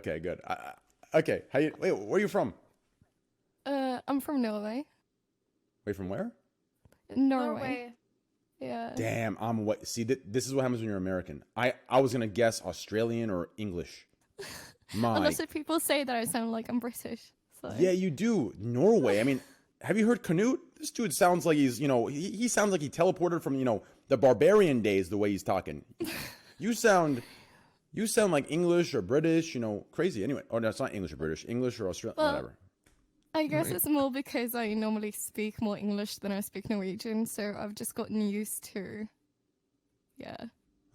Okay, good. Okay, wait, where are you from? I'm from Norway. Wait, from where? Norway. Yeah. Damn, I'm what? See, this is what happens when you're American. I was gonna guess Australian or English. A My, lot of people say that I sound like I'm British. So. yeah, you do. Norway. I mean, have you heard Canute? This dude sounds like he's, he sounds like he teleported from, the barbarian days. The way he's talking, you sound, like English or British. Crazy. Anyway, oh no, it's not English or British. English or Australian, Well, whatever. I guess it's more because I normally speak more English than I speak Norwegian, so I've just gotten used to,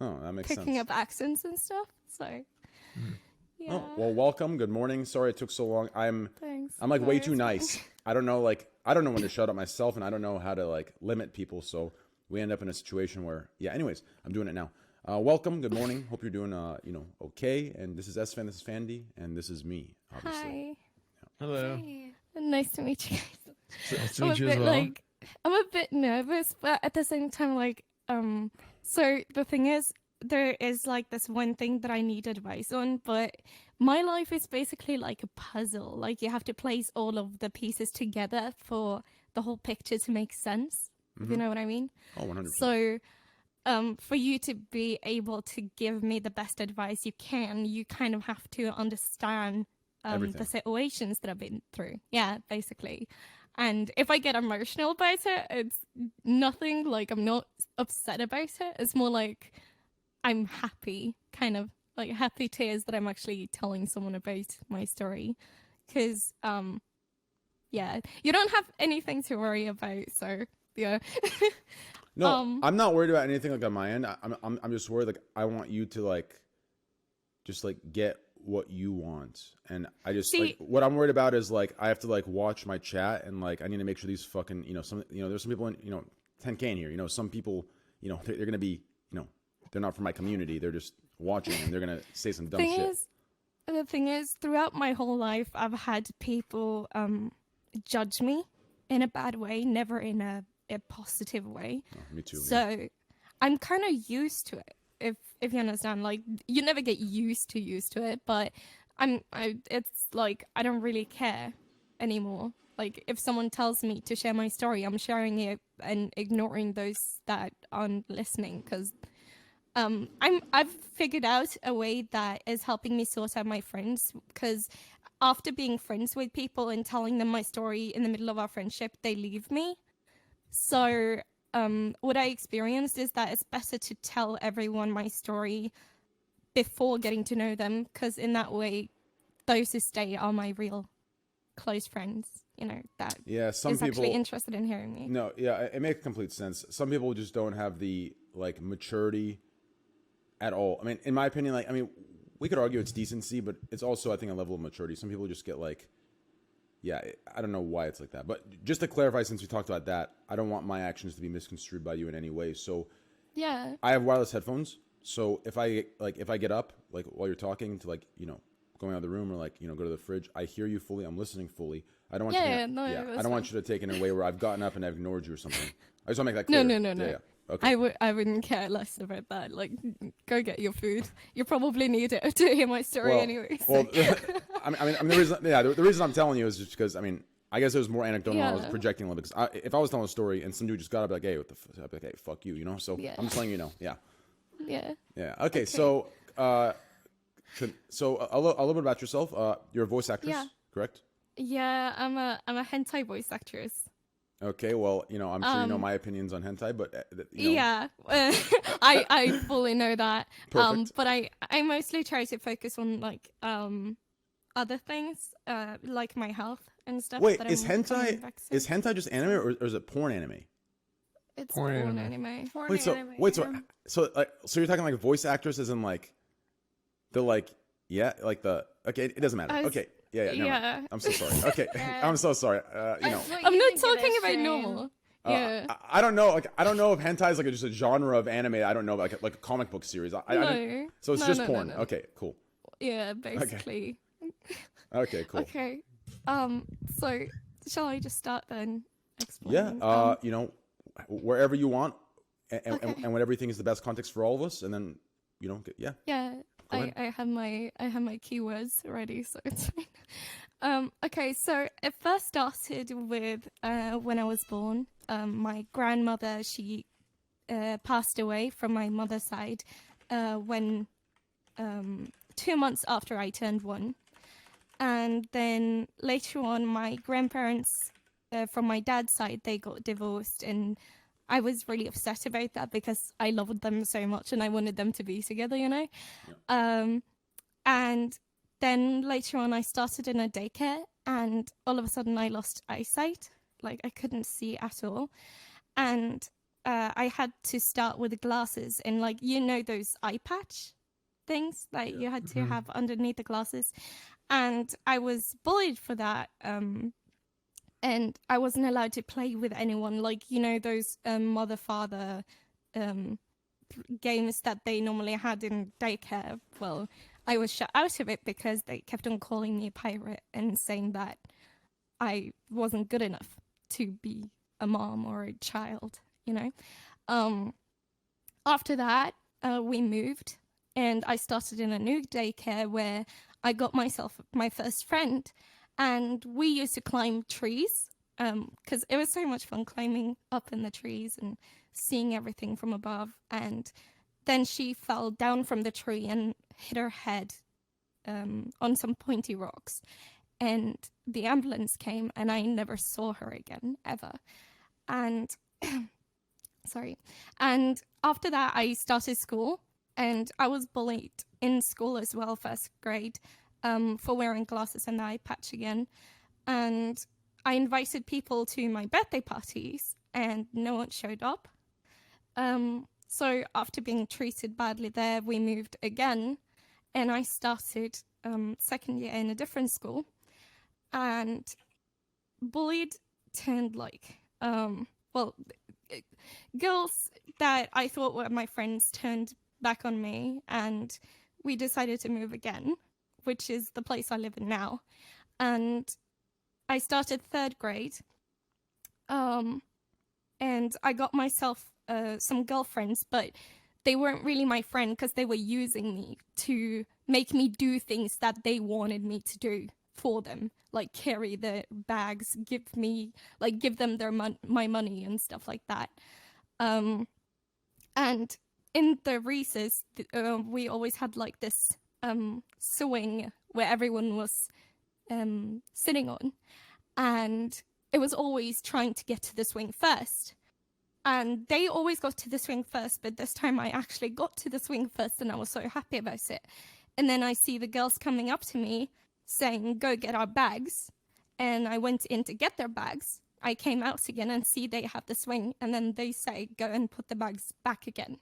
Oh, that makes sense. picking up accents and stuff. So, yeah. Oh, well, welcome. Good morning. Sorry it took so long. Thanks. I'm like No, way it's too fine. nice. I don't know when to shut up myself, and I don't know how to limit people. So we end up in a situation where, anyways, I'm doing it now. Welcome. Good morning. Hope you're doing, okay. And this is S-Fan, this is Fandy, and this is me, obviously. Hi. Hello. Hey. Nice to meet you guys. Nice to meet you as well. I'm a bit nervous, but at the same time, so the thing is, there is this one thing that I need advice on, but my life is basically like a puzzle. Like you have to place all of the pieces together for the whole picture to make sense. If you know what I mean? Oh, 100%. So, for you to be able to give me the best advice you can, you kind of have to understand the situations that I've been through. Yeah, basically. And if I get emotional about it, it's nothing like I'm not upset about it. It's more like I'm happy, kind of like happy tears that I'm actually telling someone about my story. Because, you don't have anything to worry about. So, yeah. No, I'm not worried about anything on my end. I'm just worried I want you to just get what you want, and I just what I'm worried about is I have to watch my chat, and I need to make sure these fucking there's some people in 10K in here, some people they're gonna be they're not from my community, they're just watching and they're gonna say some dumb shit. The thing is, throughout my whole life, I've had people judge me in a bad way, never in a positive way. Oh, me too. So I'm kind of used to it. If you understand, you never get used to it, but it's I don't really care anymore. If someone tells me to share my story, I'm sharing it and ignoring those that aren't listening, because I've figured out a way that is helping me sort out my friends, because after being friends with people and telling them my story in the middle of our friendship, they leave me. So what I experienced is that it's better to tell everyone my story before getting to know them, because in that way, those who stay are my real close friends. That some is people actually interested in hearing me. No, yeah, it makes complete sense. Some people just don't have the maturity at all. I mean, in my opinion, we could argue it's decency, but it's also, I think, a level of maturity. Some people just get I don't know why it's like that. But just to clarify, since we talked about that, I don't want my actions to be misconstrued by you in any way. So yeah, I have wireless headphones. So if I get up while you're talking to going out of the room or go to the fridge, I hear you fully. I'm listening fully. I don't want I don't want you to take it in a way where I've gotten up and I've ignored you or something. I just want to make that clear. No. Yeah. Okay. I wouldn't care less about that. Go get your food. You probably need it to hear my story anyway. So. Well, the reason I'm telling you is just because I guess it was more anecdotal. I was projecting a little bit. Because if I was telling a story and some dude just got up hey, what the I'd be hey, fuck you, So I'm just letting you know. Yeah. Yeah. Yeah. Okay. So a little bit about yourself. You're a voice actress, correct? Yeah, I'm a hentai voice actress. Okay, well, I'm sure you know my opinions on hentai, but yeah, I fully know that. Perfect. But I mostly try to focus on other things, like my health and stuff. Wait, that is I'm hentai just anime or is it porn anime? It's porn anime. So you're talking voice actress as in it doesn't matter. Okay. Yeah. I'm so sorry. Okay. I'm so sorry. I'm not talking about normal. Yeah. I don't know. I don't know if hentai is just a genre of anime. I don't know, like a comic book series. So it's just porn. No. Okay, cool. Yeah, basically. Okay, cool. Okay. So shall I just start then? Explaining? Yeah. Wherever you want, and whatever you think is the best context for all of us, and then You don't get, yeah. Yeah, Go ahead. I have my keywords ready, so it's fine. Okay, so it first started with when I was born. My grandmother, she passed away from my mother's side when 2 months after I turned 1. And then later on, my grandparents from my dad's side, they got divorced, and I was really upset about that because I loved them so much and I wanted them to be together, you know? Yeah. And then later on, I started in a daycare, and all of a sudden, I lost eyesight. Like, I couldn't see at all. And I had to start with the glasses, and, like, you know, those eye patch things that Yeah. you had to have underneath the glasses. And I was bullied for that. And I wasn't allowed to play with anyone, like, you know, those mother father um, games that they normally had in daycare. Well, I was shut out of it because they kept on calling me a pirate and saying that I wasn't good enough to be a mom or a child, you know. Um, After that, we moved, and I started in a new daycare where I got myself my first friend, and we used to climb trees because it was so much fun climbing up in the trees and seeing everything from above. And then she fell down from the tree and hit her head on some pointy rocks. And the ambulance came, and I never saw her again, ever. And sorry. And after that, I started school, and I was bullied in school as well, first grade, for wearing glasses and the eye patch again. And I invited people to my birthday parties, and no one showed up. So after being treated badly there, we moved again, and I started second year in a different school. And bullied turned like, well, girls that I thought were my friends turned back on me, and we decided to move again, which is the place I live in now. And I started third grade, and I got myself some girlfriends, but they weren't really my friend because they were using me to make me do things that they wanted me to do for them, like carry the bags, give them their my money and stuff like that. And in the recess, we always had like this swing where everyone was sitting on, and it was always trying to get to the swing first. And they always got to the swing first, but this time I actually got to the swing first, and I was so happy about it. And then I see the girls coming up to me saying, "Go get our bags." And I went in to get their bags. I came out again and see they have the swing, and then they say, "Go and put the bags back again."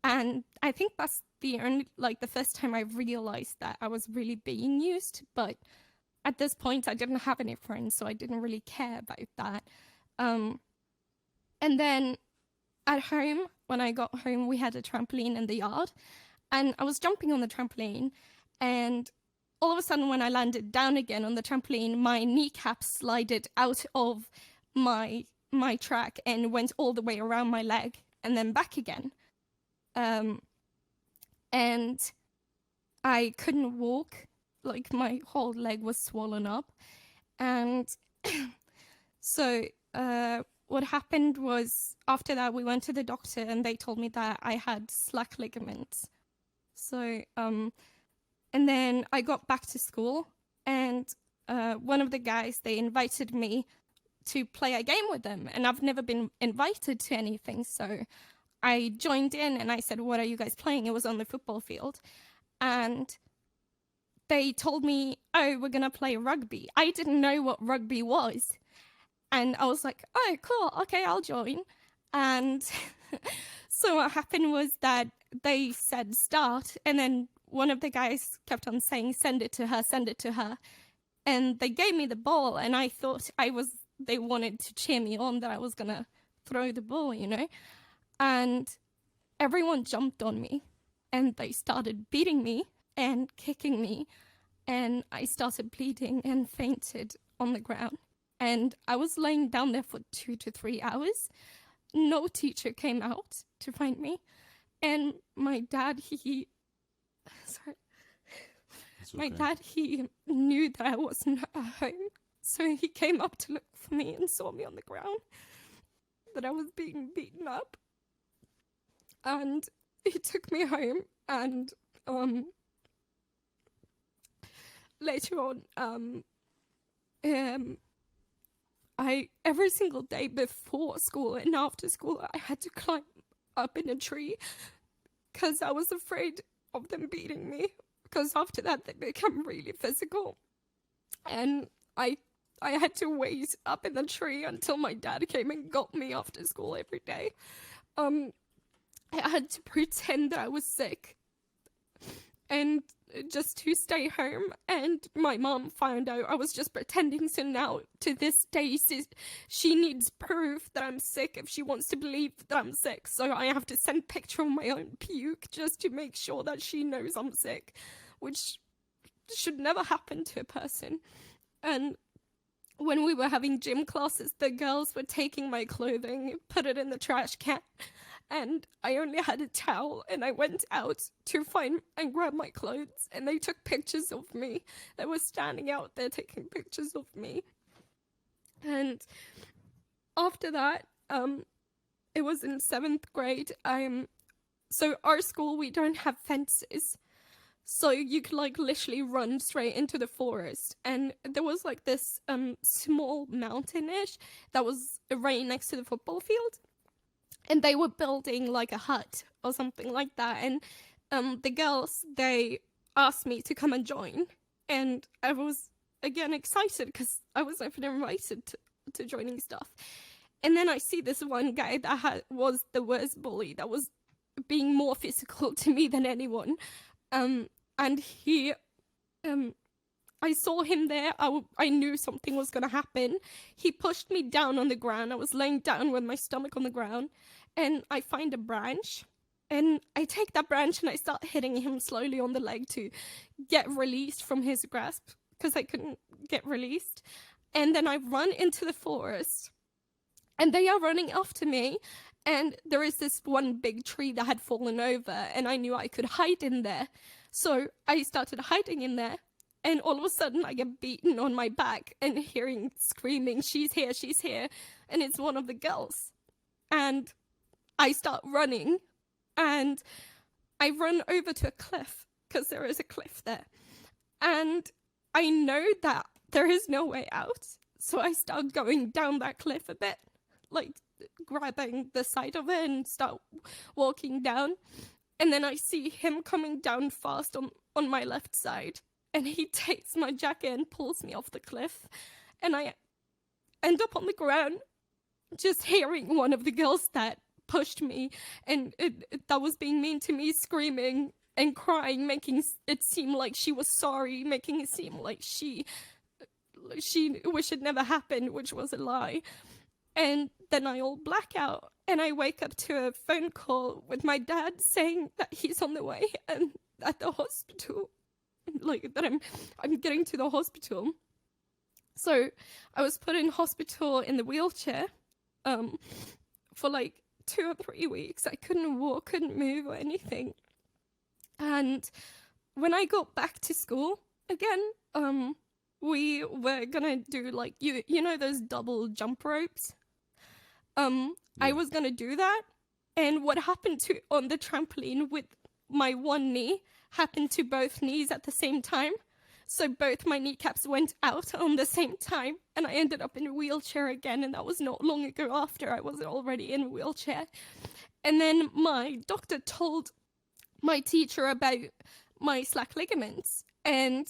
And I think that's the first time I realized that I was really being used. But at this point, I didn't have any friends, so I didn't really care about that. And then at home, when I got home, we had a trampoline in the yard, and I was jumping on the trampoline, and all of a sudden, when I landed down again on the trampoline, my kneecap slided out of my track and went all the way around my leg and then back again. And I couldn't walk, like my whole leg was swollen up. And so what happened was, after that, we went to the doctor and they told me that I had slack ligaments. So, and then I got back to school, and one of the guys, they invited me to play a game with them, and I've never been invited to anything, so I joined in and I said, "What are you guys playing?" It was on the football field, and they told me, "Oh, we're gonna play rugby." I didn't know what rugby was, and I was like, "Oh, cool, okay, I'll join." And so what happened was that they said start, and then one of the guys kept on saying, "Send it to her, send it to her." And they gave me the ball, and I thought they wanted to cheer me on, that I was gonna throw the ball, you know? And everyone jumped on me, and they started beating me and kicking me, and I started bleeding and fainted on the ground. And I was laying down there for 2 to 3 hours. No teacher came out to find me. And my dad, sorry. Okay. My dad, he knew that I wasn't at home. So he came up to look for me and saw me on the ground, that I was being beaten up. And he took me home, and later on, every single day before school and after school, I had to climb up in a tree because I was afraid of them beating me, because after that they become really physical. And I had to wait up in the tree until my dad came and got me after school every day. I had to pretend that I was sick and just to stay home, and my mom found out I was just pretending. So now to this day she needs proof that I'm sick if she wants to believe that I'm sick. So I have to send picture of my own puke just to make sure that she knows I'm sick, which should never happen to a person. And when we were having gym classes, the girls were taking my clothing, put it in the trash can, and I only had a towel, and I went out to find and grab my clothes, and they took pictures of me. They were standing out there taking pictures of me. And after that, it was in 7th grade. So our school, we don't have fences, so you could like literally run straight into the forest. And there was like this small mountain-ish that was right next to the football field. And they were building like a hut or something like that. And the girls, they asked me to come and join. And I was, again, excited because I was even invited to joining stuff. And then I see this one guy that was the worst bully, that was being more physical to me than anyone. And he... I saw him there. I knew something was going to happen. He pushed me down on the ground. I was laying down with my stomach on the ground. And I find a branch. And I take that branch and I start hitting him slowly on the leg to get released from his grasp, because I couldn't get released. And then I run into the forest. And they are running after me. And there is this one big tree that had fallen over. And I knew I could hide in there. So I started hiding in there. And all of a sudden, I get beaten on my back and hearing screaming, she's here, she's here. And it's one of the girls. And I start running. And I run over to a cliff, because there is a cliff there. And I know that there is no way out. So I start going down that cliff a bit, like grabbing the side of it and start walking down. And then I see him coming down fast on my left side. And he takes my jacket and pulls me off the cliff. And I end up on the ground, just hearing one of the girls that pushed me and that was being mean to me, screaming and crying, making it seem like she was sorry, making it seem like she wished it never happened, which was a lie. And then I all black out, and I wake up to a phone call with my dad saying that he's on the way and at the hospital. Like that I'm getting to the hospital. So I was put in hospital in the wheelchair for like 2 or 3 weeks. I couldn't walk, couldn't move or anything. And when I got back to school again, we were gonna do like you know those double jump ropes. I was gonna do that, and what happened on the trampoline with my one knee happened to both knees at the same time. So both my kneecaps went out on the same time, and I ended up in a wheelchair again, and that was not long ago after I was already in a wheelchair. And then my doctor told my teacher about my slack ligaments, and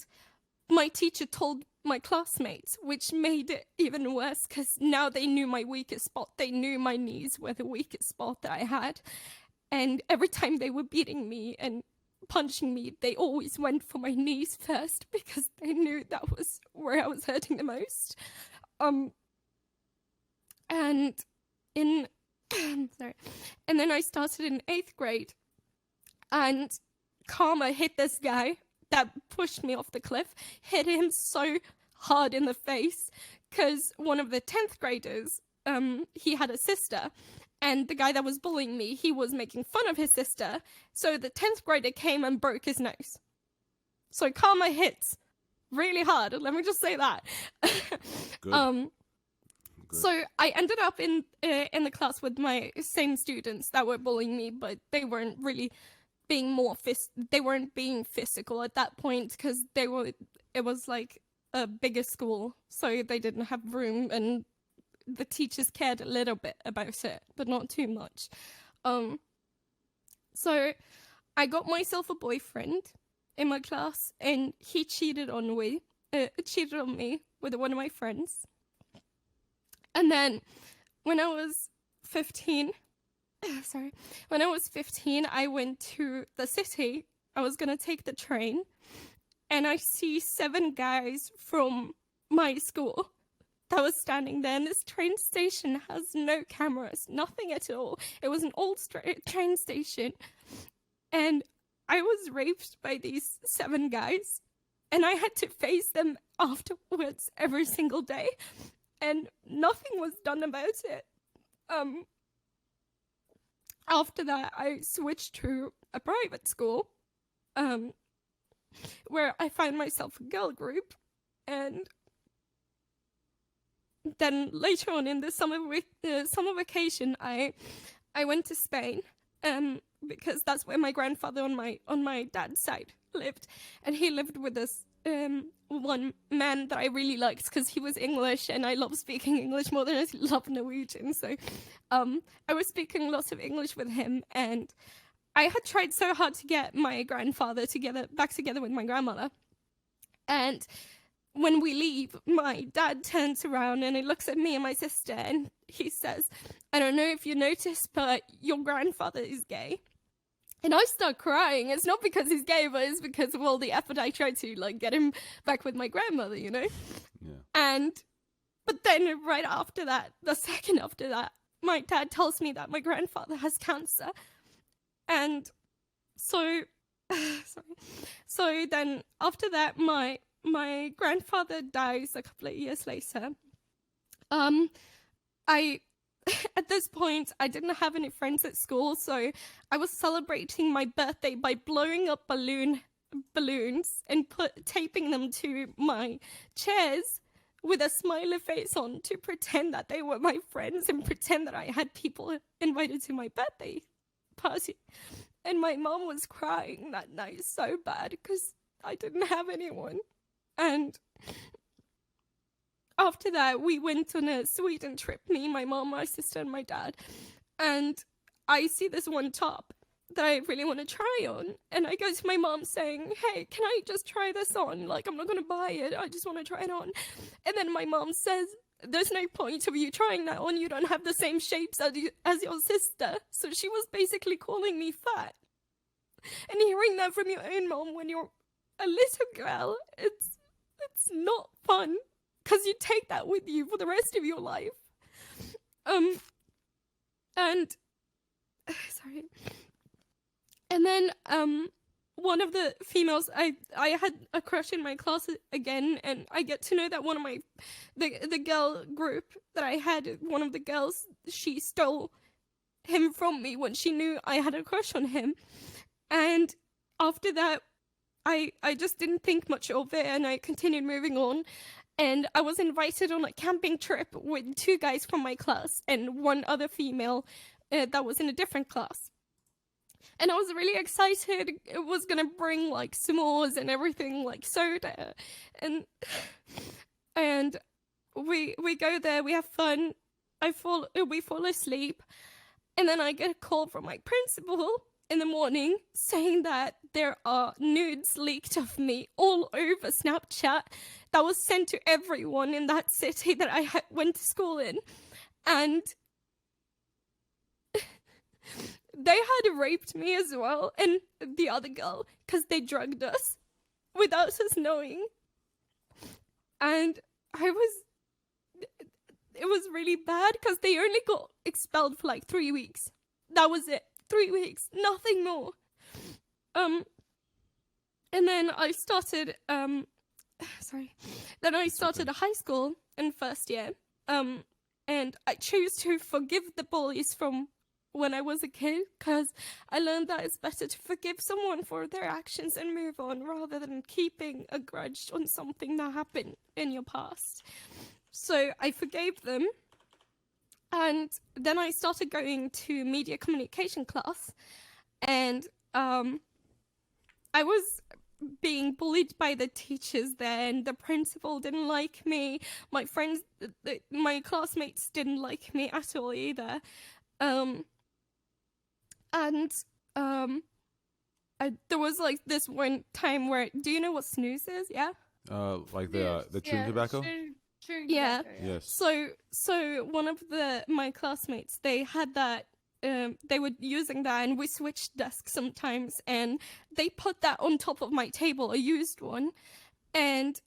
my teacher told my classmates, which made it even worse because now they knew my weakest spot. They knew my knees were the weakest spot that I had. And every time they were beating me and punching me, they always went for my knees first because they knew that was where I was hurting the most. And in sorry, and then I started in 8th grade, and karma hit this guy that pushed me off the cliff, hit him so hard in the face because one of the 10th graders, he had a sister, And the guy that was bullying me, he was making fun of his sister. So the 10th grader came and broke his nose. So karma hits really hard. Let me just say that. Good. Good. So I ended up in the class with my same students that were bullying me, but they weren't really being they weren't being physical at that point because it was like a bigger school, so they didn't have room, and the teachers cared a little bit about it, but not too much. So I got myself a boyfriend in my class, and he cheated on me with one of my friends. And then when I was 15, I went to the city. I was going to take the train, and I see 7 guys from my school that was standing there. And this train station has no cameras, nothing at all. It was an old train station. And I was raped by these 7 guys, and I had to face them afterwards every single day. And nothing was done about it. After that, I switched to a private school, where I found myself a girl group, and then later on in the summer vacation, I went to Spain, because that's where my grandfather on my dad's side lived, and he lived with this one man that I really liked because he was English, and I love speaking English more than I love Norwegian. So I was speaking lots of English with him, and I had tried so hard to get my grandfather back together with my grandmother. And when we leave, my dad turns around and he looks at me and my sister, and he says, "I don't know if you noticed, but your grandfather is gay." And I start crying. It's not because he's gay, but it's because of all the effort I tried to get him back with my grandmother, you know? Yeah. But then right after that, the second after that, my dad tells me that my grandfather has cancer. And so, so then after that, my grandfather dies a couple of years later. At this point, I didn't have any friends at school, so I was celebrating my birthday by blowing up balloons and taping them to my chairs with a smiley face on to pretend that they were my friends and pretend that I had people invited to my birthday party. And my mom was crying that night so bad because I didn't have anyone. And after that, we went on a Sweden trip, me, my mom, my sister, and my dad. And I see this one top that I really want to try on. And I go to my mom saying, "Hey, can I just try this on? Like, I'm not going to buy it. I just want to try it on." And then my mom says, "There's no point of you trying that on. You don't have the same shapes as your sister." So she was basically calling me fat. And hearing that from your own mom when you're a little girl, it's not fun. Because you take that with you for the rest of your life. And then one of the females, I had a crush in my class again, and I get to know that one of the girl group that I had, one of the girls, she stole him from me when she knew I had a crush on him. And after that, I just didn't think much of it, and I continued moving on. And I was invited on a camping trip with 2 guys from my class and one other female that was in a different class. And I was really excited. It was going to bring s'mores and everything, soda. And we go there, we have fun. We fall asleep. And then I get a call from my principal in the morning saying that there are nudes leaked of me all over Snapchat that was sent to everyone in that city that I went to school in. And they had raped me as well, and the other girl, because they drugged us without us knowing. And it was really bad because they only got expelled for 3 weeks. That was it. 3 weeks, nothing more. And then I started, Then I started a high school in first year. And I chose to forgive the bullies from when I was a kid, because I learned that it's better to forgive someone for their actions and move on rather than keeping a grudge on something that happened in your past. So I forgave them, and then I started going to media communication class, and I was being bullied by the teachers there, and the principal didn't like me. My friends, my classmates didn't like me at all either. There was like this one time where, do you know what snooze is? Yeah. Like the chewing tobacco. Yeah. Yes. So one of my classmates, they had that. They were using that, and we switched desks sometimes, and they put that on top of my table, a used one, and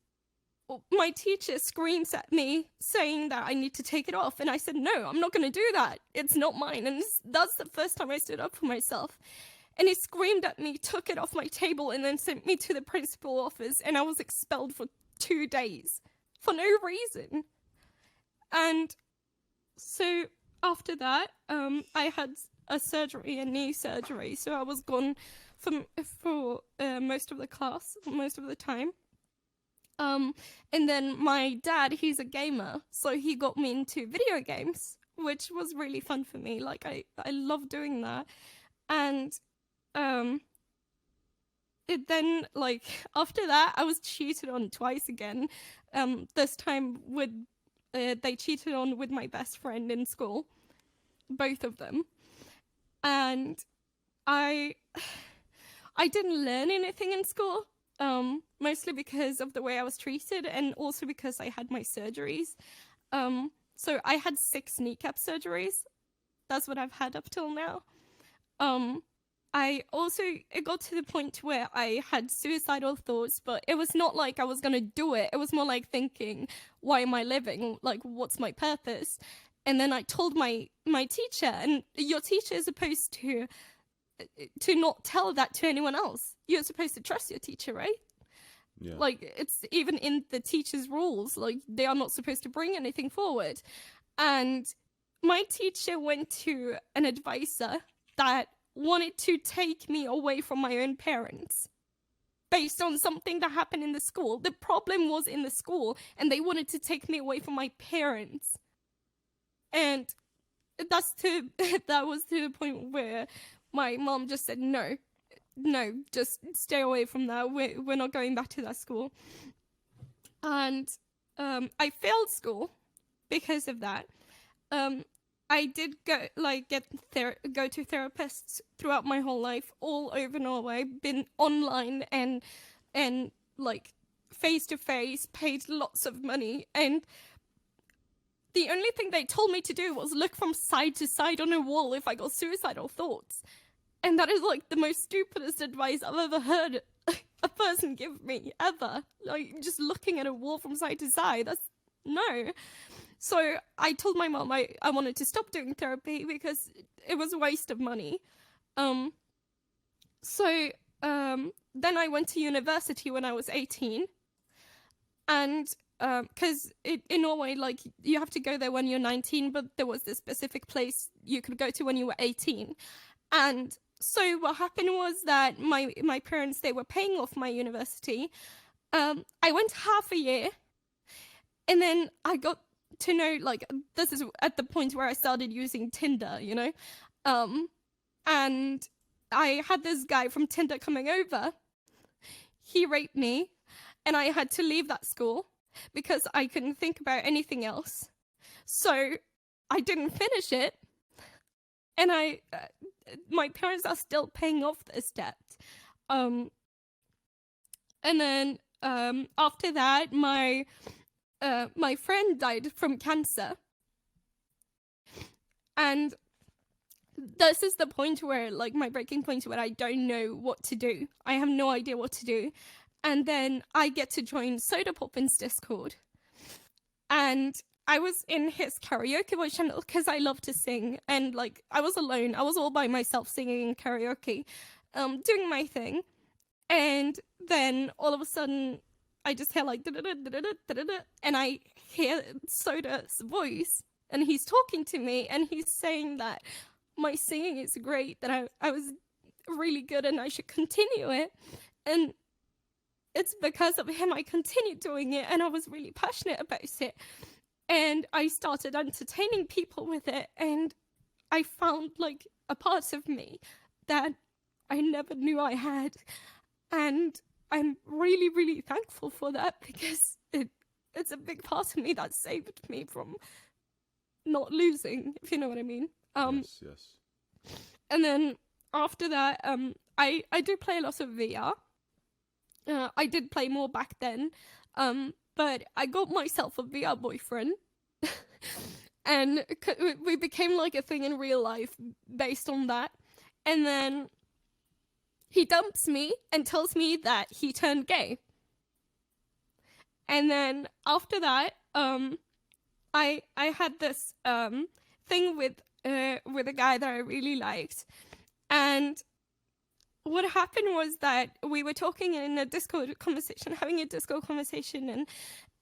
my teacher screams at me saying that I need to take it off, and I said, no, I'm not going to do that. It's not mine. And that's the first time I stood up for myself. And he screamed at me, took it off my table, and then sent me to the principal office, and I was expelled for 2 days for no reason. And so after that, I had a knee surgery, so I was gone for most of the class, most of the time. And then my dad, he's a gamer, so he got me into video games, which was really fun for me. Like, I love doing that. And then, like, after that, I was cheated on twice again. This time they cheated on with my best friend in school, both of them. And I didn't learn anything in school. Mostly because of the way I was treated, and also because I had my surgeries. So I had 6 kneecap surgeries. That's what I've had up till now. It got to the point where I had suicidal thoughts, but it was not like I was gonna do it. It was more like thinking, why am I living? Like, what's my purpose? And then I told my teacher, and your teacher is supposed to not tell that to anyone else. You're supposed to trust your teacher, right? Yeah. Like, it's even in the teacher's rules, like, they are not supposed to bring anything forward. And my teacher went to an advisor that wanted to take me away from my own parents based on something that happened in the school. The problem was in the school, and they wanted to take me away from my parents. And that was to the point where my mom just said, no, just stay away from that. We're not going back to that school. And I failed school because of that. I did go to therapists throughout my whole life, all over Norway. Been online and like face to face, paid lots of money, and the only thing they told me to do was look from side to side on a wall if I got suicidal thoughts. And that is like the most stupidest advice I've ever heard a person give me, ever. Like, just looking at a wall from side to side, no. So I told my mom I wanted to stop doing therapy because it was a waste of money. So then I went to university when I was 18. And because in Norway, like, you have to go there when you're 19, but there was this specific place you could go to when you were 18. And so what happened was that my parents, they were paying off my university. I went half a year, and then I got to know, like, this is at the point where I started using Tinder, you know? And I had this guy from Tinder coming over. He raped me, and I had to leave that school because I couldn't think about anything else. So I didn't finish it, and my parents are still paying off this debt. And then after that, my friend died from cancer, and this is the point where, like, my breaking point where I don't know what to do. I have no idea what to do. And then I get to join Soda Poppin's Discord, and I was in his karaoke voice channel because I love to sing, and, like, I was alone. I was all by myself singing in karaoke, doing my thing. And then all of a sudden, I just hear, like, and I hear Soda's voice, and he's talking to me, and he's saying that my singing is great, that I was really good and I should continue it. And it's because of him I continued doing it, and I was really passionate about it. And I started entertaining people with it, and I found like a part of me that I never knew I had. And I'm really, really thankful for that, because it's a big part of me that saved me from not losing, if you know what I mean. Yes. And then after that, I do play a lot of VR. I did play more back then, but I got myself a VR boyfriend. And we became like a thing in real life based on that. And then he dumps me and tells me that he turned gay. And then after that, I had this thing with a guy that I really liked. And what happened was that we were talking in a Discord conversation, having a Discord conversation,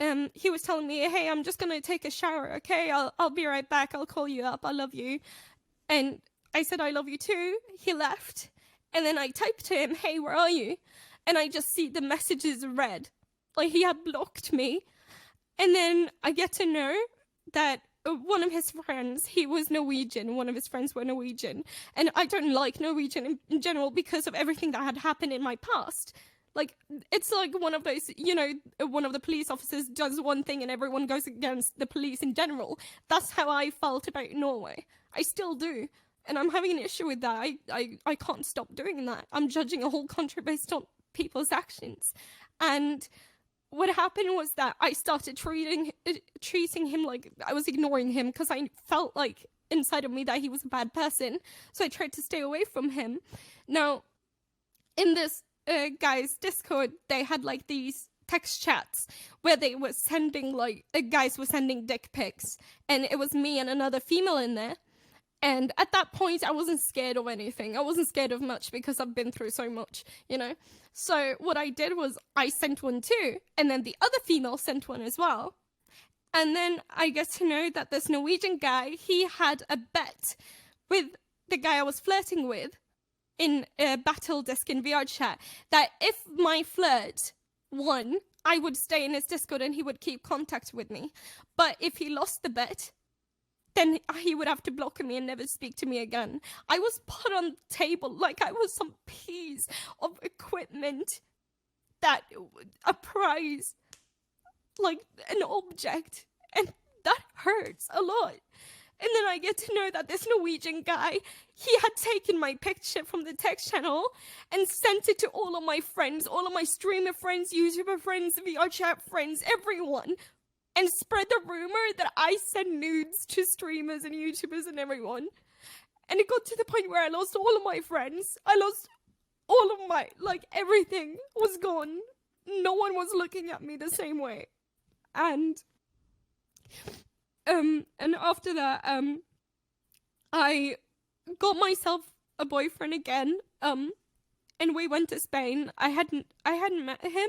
and he was telling me, hey, I'm just gonna take a shower, okay? I'll be right back, I'll call you up, I love you. And I said, I love you too. He left. And then I typed to him, hey, where are you? And I just see the messages read. Like, he had blocked me. And then I get to know that one of his friends, he was Norwegian. One of his friends were Norwegian. And I don't like Norwegian in general because of everything that had happened in my past. Like, it's like one of those, you know, one of the police officers does one thing and everyone goes against the police in general. That's how I felt about Norway. I still do. And I'm having an issue with that. I can't stop doing that. I'm judging a whole country based on people's actions. And what happened was that I started treating him like I was ignoring him, because I felt like inside of me that he was a bad person. So I tried to stay away from him. Now, in this guy's Discord, they had like these text chats where they were sending like guys were sending dick pics, and it was me and another female in there. And at that point, I wasn't scared of anything. I wasn't scared of much because I've been through so much, you know? So what I did was I sent one too, and then the other female sent one as well. And then I get to know that this Norwegian guy, he had a bet with the guy I was flirting with in a battle disc in VR chat, that if my flirt won, I would stay in his Discord and he would keep contact with me. But if he lost the bet, then he would have to block me and never speak to me again. I was put on the table like I was some piece of equipment, that a prize, like an object, and that hurts a lot. And then I get to know that this Norwegian guy, he had taken my picture from the text channel and sent it to all of my friends, all of my streamer friends, YouTuber friends, VR chat friends, everyone, and spread the rumor that I send nudes to streamers and YouTubers and everyone. And it got to the point where I lost all of my friends. I lost all of my, like, everything was gone. No one was looking at me the same way. And after that, I got myself a boyfriend again, and we went to Spain. I hadn't met him,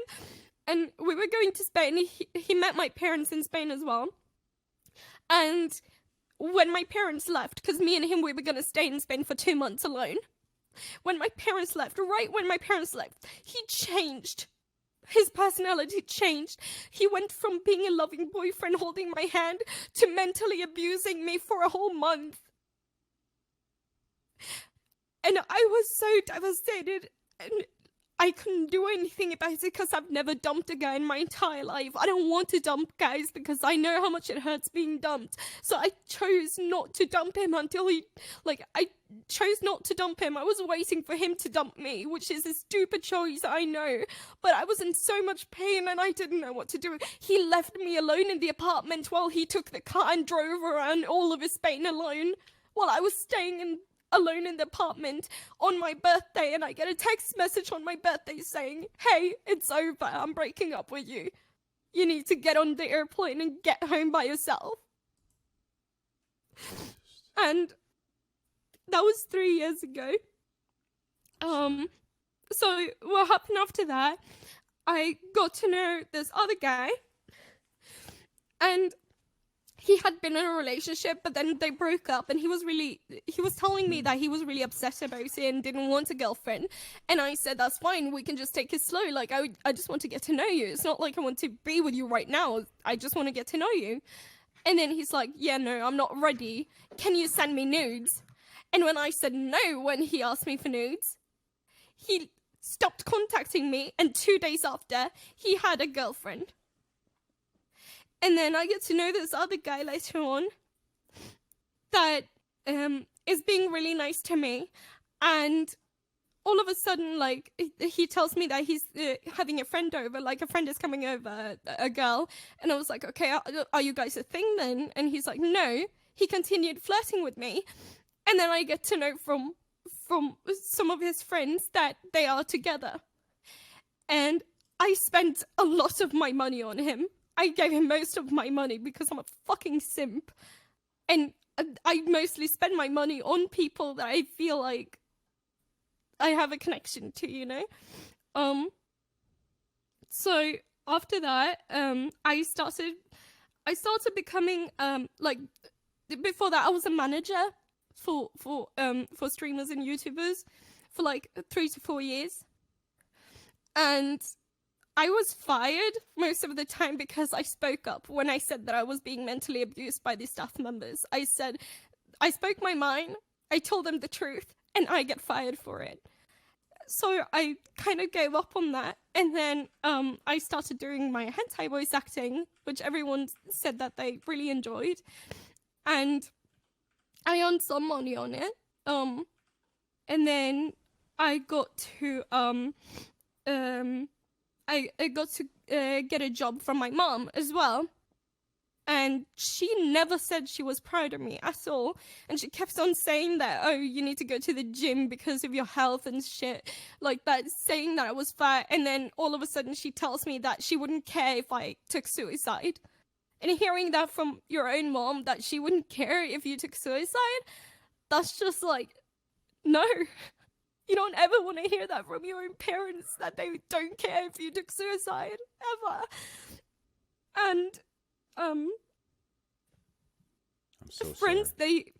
and we were going to Spain. He met my parents in Spain as well. And when my parents left, because me and him, we were going to stay in Spain for 2 months alone. When my parents left, right when my parents left, he changed. His personality changed. He went from being a loving boyfriend holding my hand to mentally abusing me for a whole month. And I was so devastated, and I couldn't do anything about it because I've never dumped a guy in my entire life. I don't want to dump guys because I know how much it hurts being dumped. So I chose not to dump him until I chose not to dump him. I was waiting for him to dump me, which is a stupid choice, I know. But I was in so much pain and I didn't know what to do. He left me alone in the apartment while he took the car and drove around all of Spain alone, while I was staying alone in the apartment on my birthday. And I get a text message on my birthday saying, hey, it's over, I'm breaking up with you. You need to get on the airplane and get home by yourself. And that was 3 years ago. So what happened after that, I got to know this other guy, and he had been in a relationship, but then they broke up, and he was telling me that he was really upset about it and didn't want a girlfriend. And I said, that's fine, we can just take it slow. Like, I just want to get to know you. It's not like I want to be with you right now. I just want to get to know you. And then he's like, yeah, no, I'm not ready. Can you send me nudes? And when I said no, when he asked me for nudes, he stopped contacting me, and 2 days after, he had a girlfriend. And then I get to know this other guy later on that is being really nice to me. And all of a sudden, like, he tells me that he's having a friend over, like a friend is coming over, a girl. And I was like, okay, are you guys a thing then? And he's like, no. He continued flirting with me. And then I get to know from some of his friends that they are together. And I spent a lot of my money on him. I gave him most of my money because I'm a fucking simp. And I mostly spend my money on people that I feel like I have a connection to, you know? So after that, I started becoming, like, before that I was a manager for streamers and YouTubers for like 3 to 4 years. And I was fired most of the time because I spoke up when I said that I was being mentally abused by the staff members. I said, I spoke my mind, I told them the truth, and I get fired for it. So I kind of gave up on that. And then I started doing my hentai voice acting, which everyone said that they really enjoyed. And I earned some money on it. And then I got to get a job from my mom as well. And she never said she was proud of me at all. And she kept on saying that, oh, you need to go to the gym because of your health and shit like that, saying that I was fat. And then all of a sudden she tells me that she wouldn't care if I took suicide. And hearing that from your own mom, that she wouldn't care if you took suicide, that's just like, no. You don't ever want to hear that from your own parents, that they don't care if you took suicide, ever. And, I'm so friends, sorry.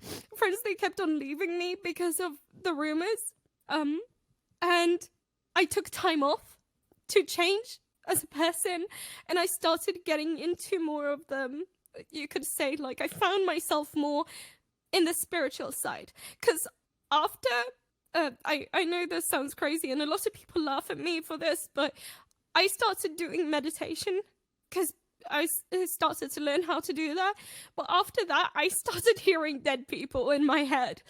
they kept on leaving me because of the rumors. And I took time off to change as a person, and I started getting into more of them. You could say, like, I found myself more in the spiritual side. Because after, I know this sounds crazy, and a lot of people laugh at me for this, but I started doing meditation because I started to learn how to do that. But after that, I started hearing dead people in my head.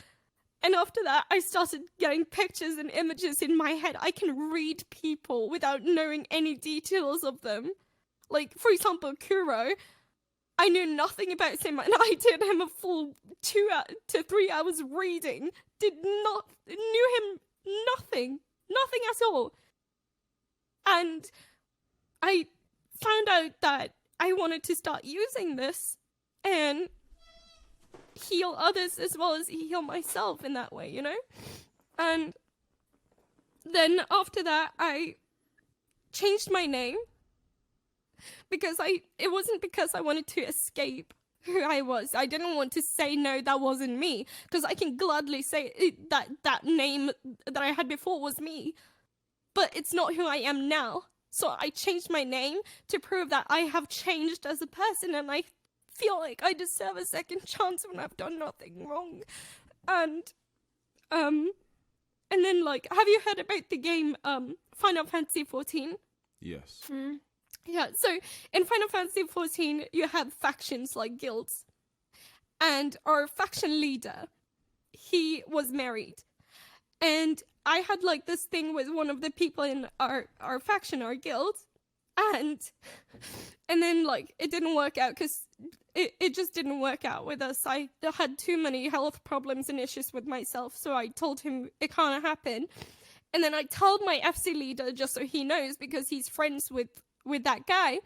And after that, I started getting pictures and images in my head. I can read people without knowing any details of them. Like, for example, Kuro. I knew nothing about him, and I did him a full 2 to 3 hours reading. Knew him nothing at all. And I found out that I wanted to start using this and heal others as well as heal myself in that way, you know? And then after that, I changed my name because it wasn't because I wanted to escape who I was. I didn't want to say, no, that wasn't me, because I can gladly say that name that I had before was me, but it's not who I am now. So I changed my name to prove that I have changed as a person, and I feel like I deserve a second chance when I've done nothing wrong. And then, like, have you heard about the game Final Fantasy 14? Yes. Yeah, so in Final Fantasy 14, you have factions like guilds. And our faction leader, he was married. And I had like this thing with one of the people in our faction, our guild. And then, like, it didn't work out because it just didn't work out with us. I had too many health problems and issues with myself, so I told him it can't happen. And then I told my FC leader just so he knows, because he's friends with that guy.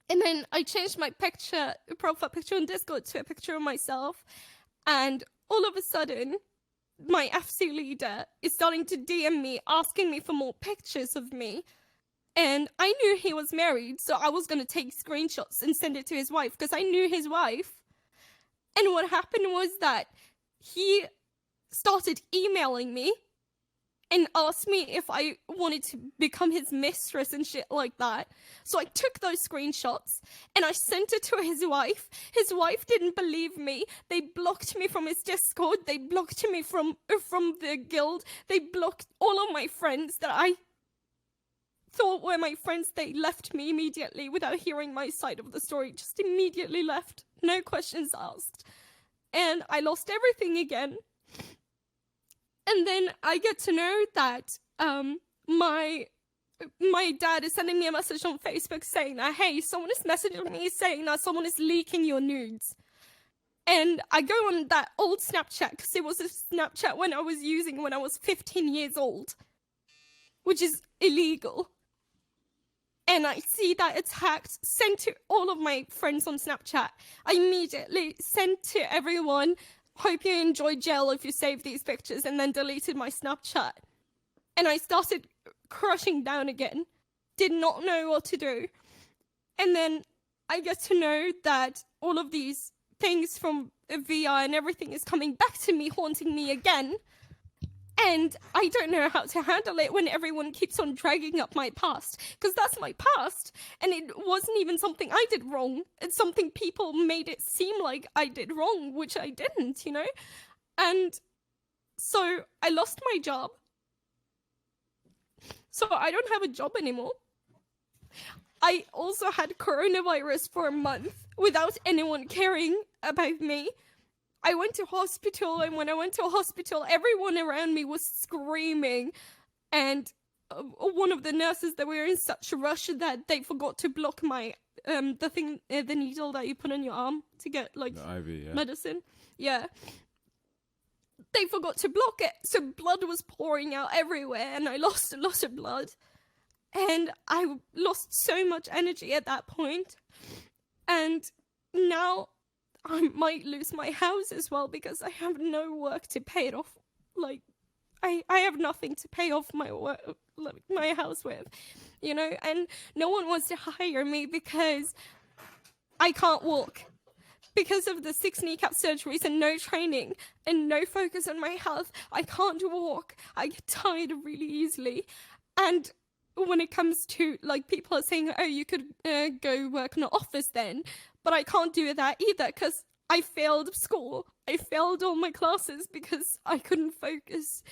And then I changed my profile picture on Discord to a picture of myself. And all of a sudden, my FC leader is starting to DM me, asking me for more pictures of me. And I knew he was married, so I was going to take screenshots and send it to his wife because I knew his wife. And what happened was that he started emailing me and asked me if I wanted to become his mistress and shit like that. So I took those screenshots and I sent it to his wife. His wife didn't believe me. They blocked me from his Discord. They blocked me from the guild. They blocked all of my friends that I thought were my friends. They left me immediately without hearing my side of the story. Just immediately left. No questions asked. And I lost everything again. And then I get to know that my dad is sending me a message on Facebook saying that, hey, someone is messaging me saying that someone is leaking your nudes. And I go on that old Snapchat, because it was a Snapchat when I was using when I was 15 years old, which is illegal. And I see that it's hacked, sent to all of my friends on Snapchat. I immediately sent to everyone, hope you enjoy jail if you save these pictures, and then deleted my Snapchat. And I started crushing down again. Did not know what to do. And then I get to know that all of these things from VR and everything is coming back to me, haunting me again. And I don't know how to handle it when everyone keeps on dragging up my past. Because that's my past. And it wasn't even something I did wrong. It's something people made it seem like I did wrong, which I didn't, you know? And so I lost my job. So I don't have a job anymore. I also had coronavirus for a month without anyone caring about me. I went to hospital, and when I went to hospital, everyone around me was screaming, and one of the nurses, that were in such a rush that they forgot to block my the needle that you put on your arm to get like the IV, yeah. medicine. Yeah. They forgot to block it, so blood was pouring out everywhere, and I lost a lot of blood. And I lost so much energy at that point. And now I might lose my house as well because I have no work to pay it off. Like, I have nothing to pay off my work, like, my house with, you know? And no one wants to hire me because I can't walk. Because of the 6 kneecap surgeries and no training and no focus on my health, I can't walk. I get tired really easily. And when it comes to, like, people are saying, oh, you could go work in an office then. But I can't do that either because I failed school. I failed all my classes because I couldn't focus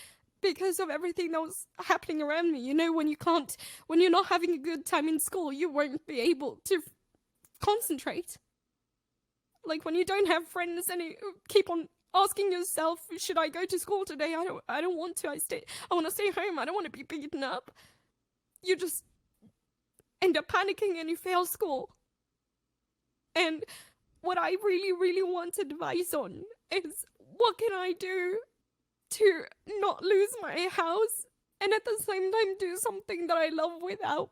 because of everything that was happening around me. You know, when you're not having a good time in school, you won't be able to concentrate. Like, when you don't have friends and you keep on asking yourself, should I go to school today? I don't want to. I want to stay home. I don't want to be beaten up. You just end up panicking and you fail school. And what I really, really want advice on is, what can I do to not lose my house and at the same time do something that I love without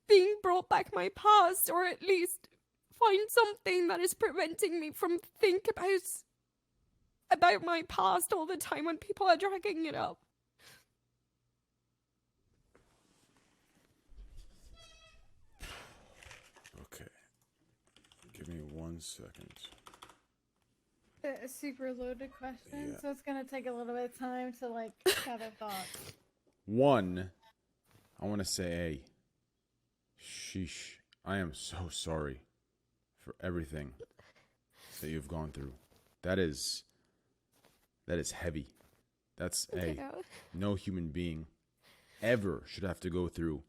being brought back my past, or at least find something that is preventing me from think about my past all the time when people are dragging it up. Okay. Give me 1 second. A super loaded question, Yeah. so it's gonna take a little bit of time to like gather thoughts. One, I want to say, hey, sheesh, I am so sorry for everything that you've gone through. That is heavy. That's no human being ever should have to go through,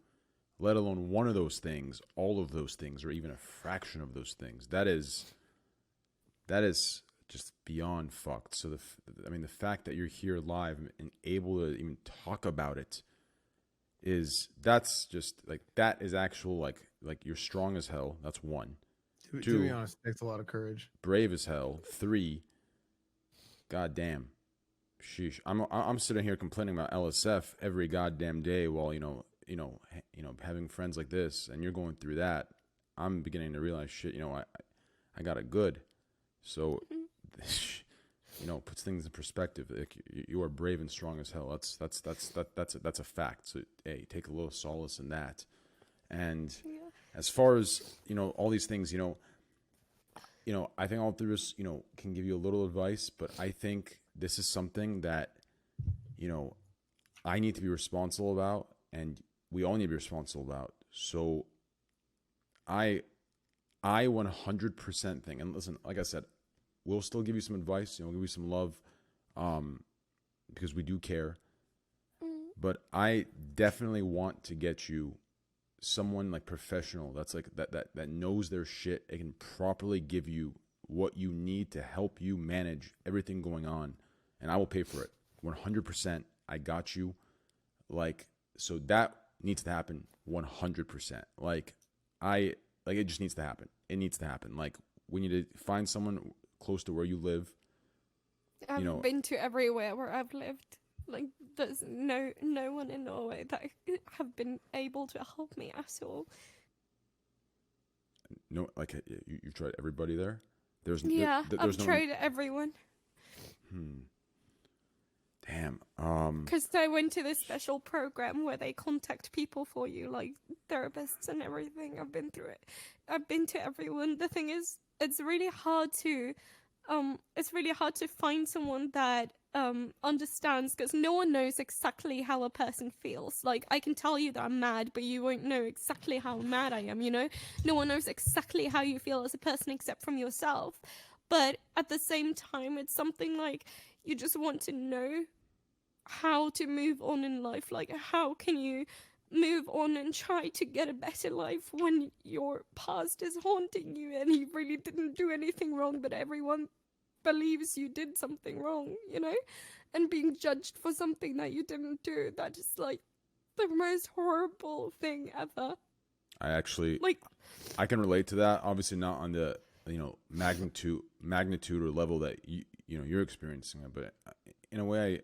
let alone one of those things, all of those things, or even a fraction of those things. That is just beyond fucked. So the fact that you're here live and able to even talk about it that's just like, that is actual, like you're strong as hell. That's one. To be honest, it takes a lot of courage. Brave as hell. 3, goddamn, sheesh. I'm sitting here complaining about LSF every goddamn day while you know having friends like this, and you're going through that. I'm beginning to realize, shit, I got it good. So puts things in perspective. Like, you are brave and strong as hell. That's a fact. So hey, take a little solace in that. And as far as all these things, I think all through this, can give you a little advice, but I think this is something that I need to be responsible about, and we all need to be responsible about. So I 100% think, and listen, like I said, we'll still give you some advice, give you some love, because we do care. But I definitely want to get you someone like professional that's like that knows their shit. It can properly give you what you need to help you manage everything going on, and I will pay for it 100%. I got you. Like, so that needs to happen 100%. Like, it just needs to happen. It needs to happen. Like, we need to find someone close to where you live. I've been to everywhere where I've lived. Like, there's no one in Norway that have been able to help me at all. No, like, you've tried everybody there? There's I've tried everyone. Damn. Because I went to this special program where they contact people for you, like therapists and everything. I've been through it. I've been to everyone. The thing is, it's really hard to find someone that understands, because no one knows exactly how a person feels. Like, I can tell you that I'm mad, but you won't know exactly how mad I am, No one knows exactly how you feel as a person except from yourself. But at the same time, it's something like you just want to know how to move on in life. Like, how can you move on and try to get a better life when your past is haunting you and you really didn't do anything wrong, but everyone believes you did something wrong, and being judged for something that you didn't do. That is like the most horrible thing ever. I can relate to that. Obviously not on the magnitude or level that you're experiencing it, but in a way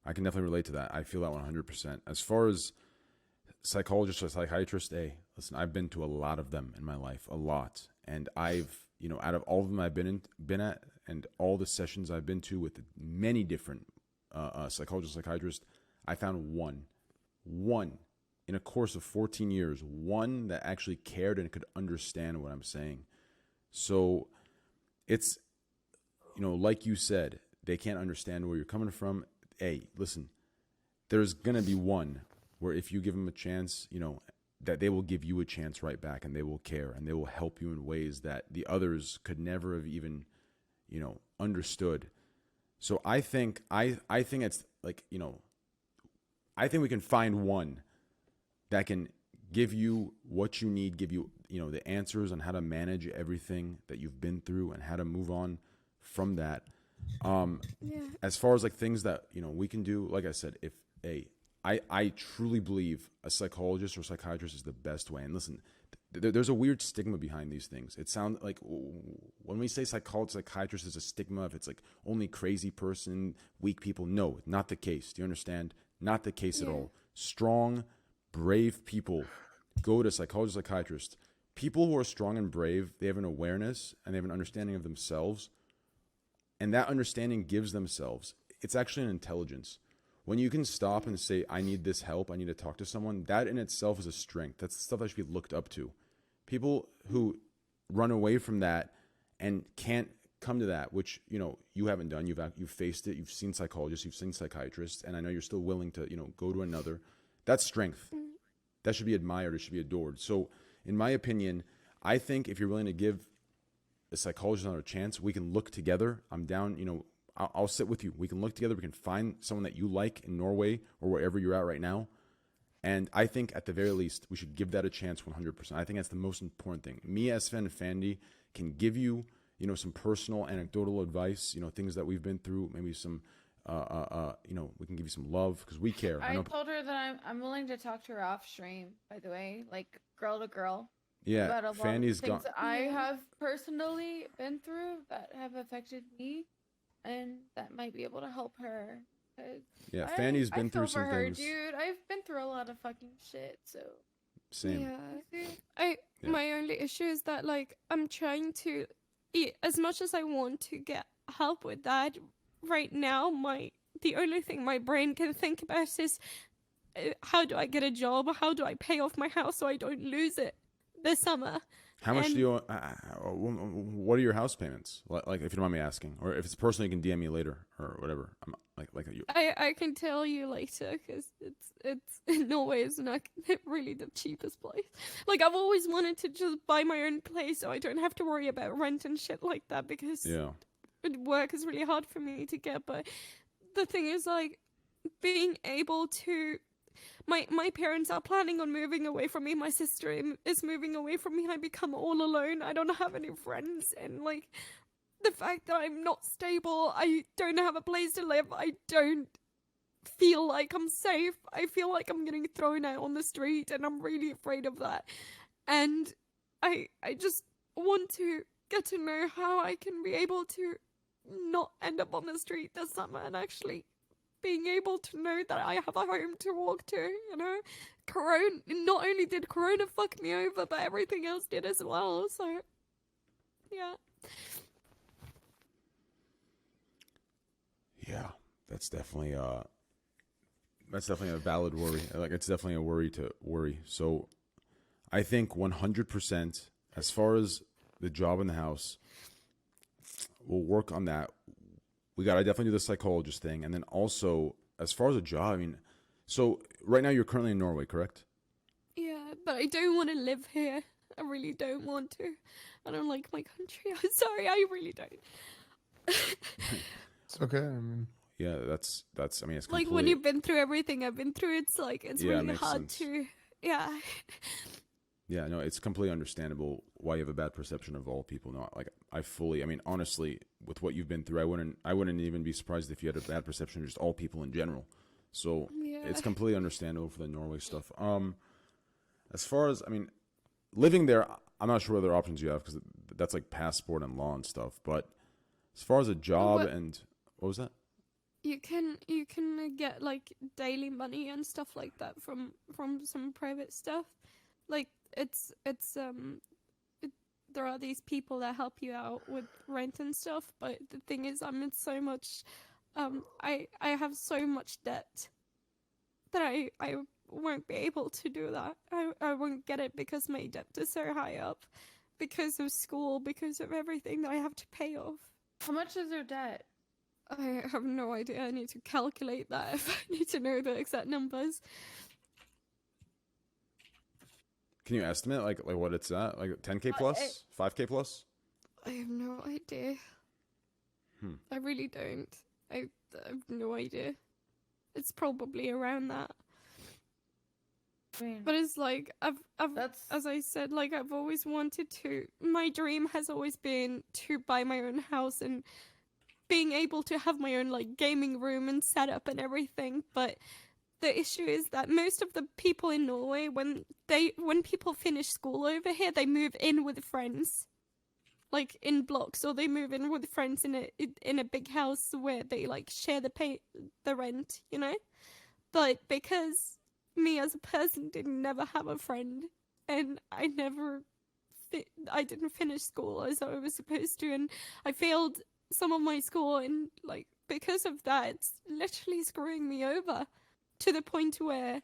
I can definitely relate to that. I feel that 100%. As far as psychologists or psychiatrists, hey, listen, I've been to a lot of them in my life, a lot, and I've out of all of them I've been at, and all the sessions I've been to with many different psychologists, psychiatrists, I found one in a course of 14 years, one that actually cared and could understand what I'm saying. So it's, like you said, they can't understand where you're coming from. Hey, listen, there's going to be one where if you give them a chance, that they will give you a chance right back, and they will care, and they will help you in ways that the others could never have even, understood. So I think it's like, I think we can find one that can give you what you need, give you, the answers on how to manage everything that you've been through and how to move on from that. As far as like things that, we can do, like I said, I truly believe a psychologist or psychiatrist is the best way. And listen, there's a weird stigma behind these things. It sounds like when we say psychologist, psychiatrist, there's a stigma if it's like only crazy person, weak people. No, not the case. Do you understand? Not the case at all. Strong, brave people go to psychologist, psychiatrist. People who are strong and brave, they have an awareness and they have an understanding of themselves. And that understanding gives themselves, it's actually an intelligence. When you can stop and say, I need this help, I need to talk to someone, that in itself is a strength. That's the stuff that should be looked up to. People who run away from that and can't come to that, which, you haven't done, you've faced it, you've seen psychologists, you've seen psychiatrists, and I know you're still willing to, go to another. That's strength. That should be admired, it should be adored. So in my opinion, I think if you're willing to give a psychologist another chance, we can look together. I'm down, I'll sit with you. We can look together. We can find someone that you like in Norway or wherever you're at right now. And I think at the very least, we should give that a chance 100%. I think that's the most important thing. Me, Esfen, and Fandy can give you, some personal anecdotal advice, things that we've been through, maybe some, we can give you some love because we care. I told her that I'm willing to talk to her off stream, by the way, like girl to girl. Yeah, about a lot Fandy's of things gone. that I have personally been through that have affected me, and that might be able to help her. Yeah, Fanny's been through some things. Dude, I've been through a lot of fucking shit. So same. My only issue is that like I'm trying to, as much as I want to get help with that. Right now, the only thing my brain can think about is how do I get a job? How do I pay off my house so I don't lose it this summer? How much do you? What are your house payments? Like, if you don't mind me asking, or if it's personal, you can DM me later or whatever. I'm like you. I can tell you later because it's Norway is not really the cheapest place. Like, I've always wanted to just buy my own place so I don't have to worry about rent and shit like that because work is really hard for me to get. But the thing is, like, being able to. My parents are planning on moving away from me. My sister is moving away from me. I become all alone. I don't have any friends. And, like, the fact that I'm not stable, I don't have a place to live, I don't feel like I'm safe. I feel like I'm getting thrown out on the street, and I'm really afraid of that. And I just want to get to know how I can be able to not end up on the street this summer and actually being able to know that I have a home to walk to, you know? Not only did Corona fuck me over, but everything else did as well, so, yeah. Yeah, that's definitely a valid worry. Like, it's definitely a worry to worry. So I think 100%, as far as the job in the house, we'll work on that. I definitely do the psychologist thing. And then also, as far as a job, I mean, so right now you're currently in Norway, correct? Yeah, but I don't want to live here. I really don't want to. I don't like my country. I'm sorry, I really don't. It's okay. I mean, yeah, that's. I mean, it's like when you've been through everything I've been through. It's like it's really hard to. Yeah. Yeah, no, it's completely understandable why you have a bad perception of all people. No, like I mean, honestly, with what you've been through, I wouldn't even be surprised if you had a bad perception of just all people in general. So it's completely understandable for the Norway stuff. As far as, I mean, living there, I'm not sure what other options you have because that's like passport and law and stuff. But as far as a job what was that? You can get like daily money and stuff like that from some private stuff. Like there are these people that help you out with rent and stuff, but the thing is I'm in so much I have so much debt that I won't be able to do that. I won't get it because my debt is so high up because of school, because of everything that I have to pay off. How much is your debt? I have no idea. I need to calculate that if I need to know the exact numbers. Can you estimate like what it's at? Like 10K plus? 5K plus? I have no idea. I really don't. I have no idea. It's probably around that. I mean, but it's like I've as I said, like I've always wanted to. My dream has always been to buy my own house and being able to have my own like gaming room and setup and everything. But the issue is that most of the people in Norway, when people finish school over here, they move in with friends, like in blocks, or they move in with friends in a big house where they like share the rent, you know. But because me as a person never have a friend, and I didn't finish school as I was supposed to, and I failed some of my school, and like because of that, it's literally screwing me over to the point where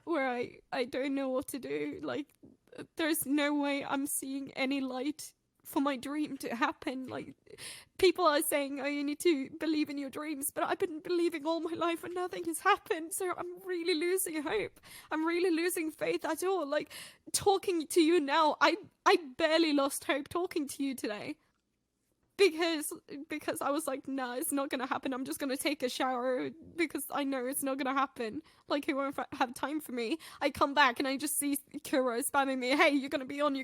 I don't know what to do. Like there's no way I'm seeing any light for my dream to happen. Like people are saying, oh, you need to believe in your dreams, but I've been believing all my life and nothing has happened, so I'm really losing hope. I'm really losing faith at all. Like talking to you now, I barely lost hope talking to you today. Because I was like, nah, it's not gonna happen. I'm just gonna take a shower because I know it's not gonna happen. Like, he won't have time for me. I come back and I just see Kuro spamming me, hey, you're gonna be on.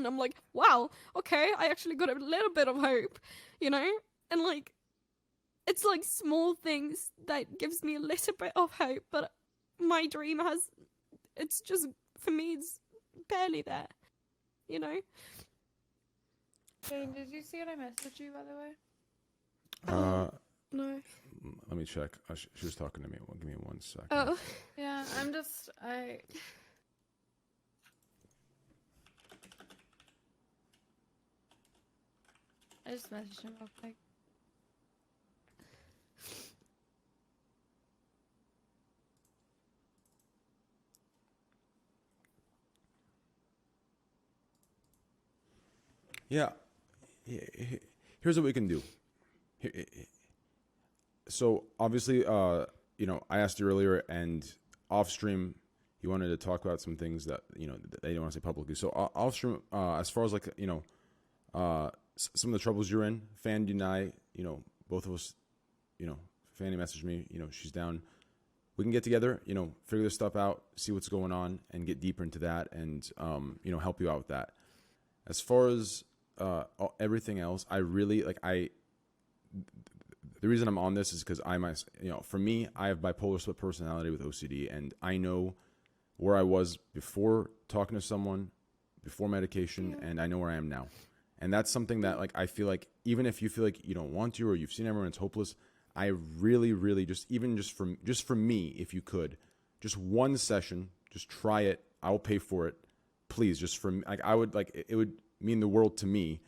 I'm like, wow, okay, I actually got a little bit of hope, you know? And like, it's like small things that gives me a little bit of hope, but my dream it's just, for me, it's barely there, you know? Jane, did you see what I messaged you, by the way? No. Let me check. She was talking to me. Give me 1 second. Oh. Yeah, I just messaged him real quick. Yeah. Here's what we can do. So obviously, you know, I asked you earlier, and off stream, you wanted to talk about some things that, you know, that you don't want to say publicly. So off stream, as far as like, you know, some of the troubles you're in, Fandy and I, you know, both of us, you know, Fanny messaged me, you know, she's down. We can get together, you know, figure this stuff out, see what's going on, and get deeper into that, and you know, help you out with that. As far as everything else, I really like the reason I'm on this is because you know, for me, I have bipolar split personality with OCD, and I know where I was before talking to someone, before medication, and I know where I am now. And that's something that, like, I feel like even if you feel like you don't want to, or you've seen everyone, it's hopeless, I really, really just for me, if you could, just one session, just try it. I'll pay for it, please. Just for like, I would like it would mean the world to me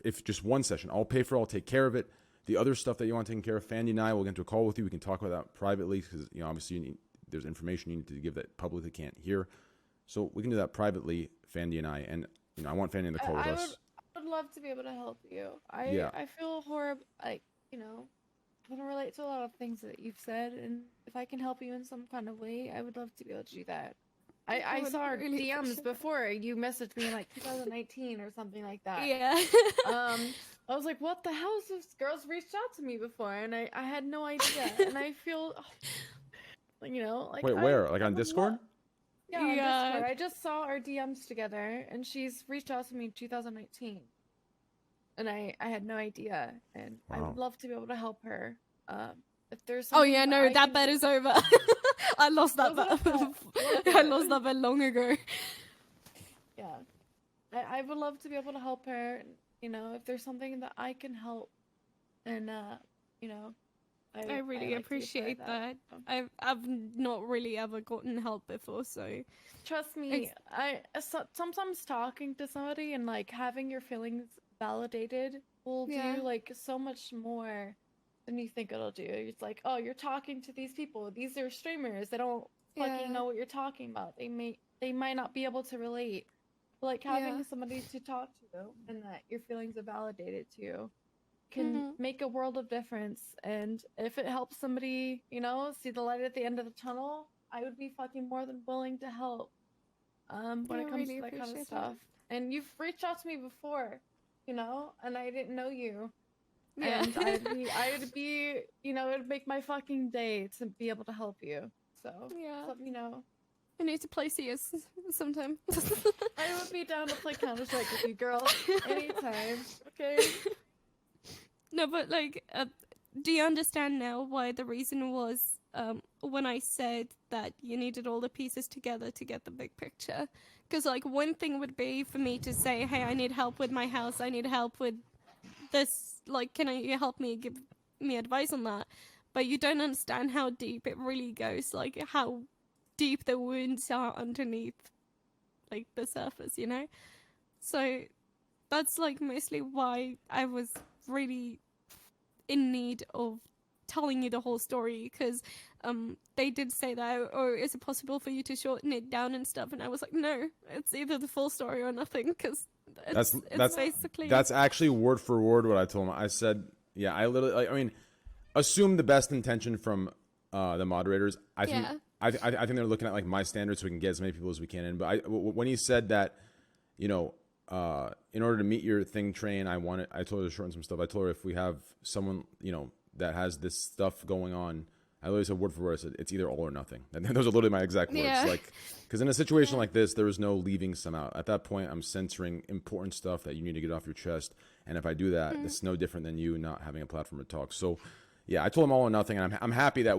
if just one session. I'll pay for it. I'll take care of it. The other stuff that you want taken care of, Fandy and I will get into a call with you. We can talk about that privately because, you know, obviously there's information you need to give that publicly can't hear. So we can do that privately, Fandy and I. And, you know, I want Fandy in the call with us. I would love to be able to help you. Yeah. I feel horrible, like, you know, I can relate to a lot of things that you've said, and if I can help you in some kind of way, I would love to be able to do that. I saw our really DMs before. You messaged me in like 2019 or something like that. Yeah. I was like, what the hell is this? Girls reached out to me before, and I had no idea. And I feel, you know, like. Wait, where? Like on Discord? Yeah, on Discord. I just saw our DMs together, and she's reached out to me in 2019. And I had no idea, and I would love to be able to help her. If there's oh yeah, no, that bet is over. I lost that bet. I lost that bet long ago. Yeah, I would love to be able to help her. You know, if there's something that I can help, and you know, I really appreciate that. I've not really ever gotten help before, so trust me. Sometimes talking to somebody and like having your feelings validated will do like so much more than you think it'll do. It's like, oh, you're talking to these people. These are streamers. They don't fucking know what you're talking about. They might not be able to relate. But, like having somebody to talk to and that your feelings are validated to can make a world of difference. And if it helps somebody, you know, see the light at the end of the tunnel, I would be fucking more than willing to help. When it comes to that kind of stuff. And you've reached out to me before, you know, and I didn't know you. Yeah. And I'd be, you know, it'd make my fucking day to be able to help you. So, let me know. I need to play CS sometime. I would be down to play Counter-Strike with you, girl. Anytime. Okay? No, but, like, do you understand now why the reason was when I said that you needed all the pieces together to get the big picture? Because, like, one thing would be for me to say, hey, I need help with my house, I need help with this, like, can you help me, give me advice on that? But you don't understand how deep it really goes, like, how deep the wounds are underneath, like, the surface, you know? So, that's, like, mostly why I was really in need of telling you the whole story, because they did say that, or is it possible for you to shorten it down and stuff? And I was like, no, it's either the full story or nothing, because it's basically... That's actually word for word what I told him. I said, yeah, I literally, like, I mean, assume the best intention from the moderators. I think they're looking at, like, my standards so we can get as many people as we can in. But when he said that, you know, in order to meet your thing, Train, I told her to shorten some stuff. I told her if we have someone, you know, that has this stuff going on, I literally said word for word, I said it's either all or nothing. And those are literally my exact words. Like, because in a situation like this, there is no leaving some out. At that point, I'm censoring important stuff that you need to get off your chest. And if I do that, it's no different than you not having a platform to talk. So, yeah, I told them all or nothing. And I'm happy that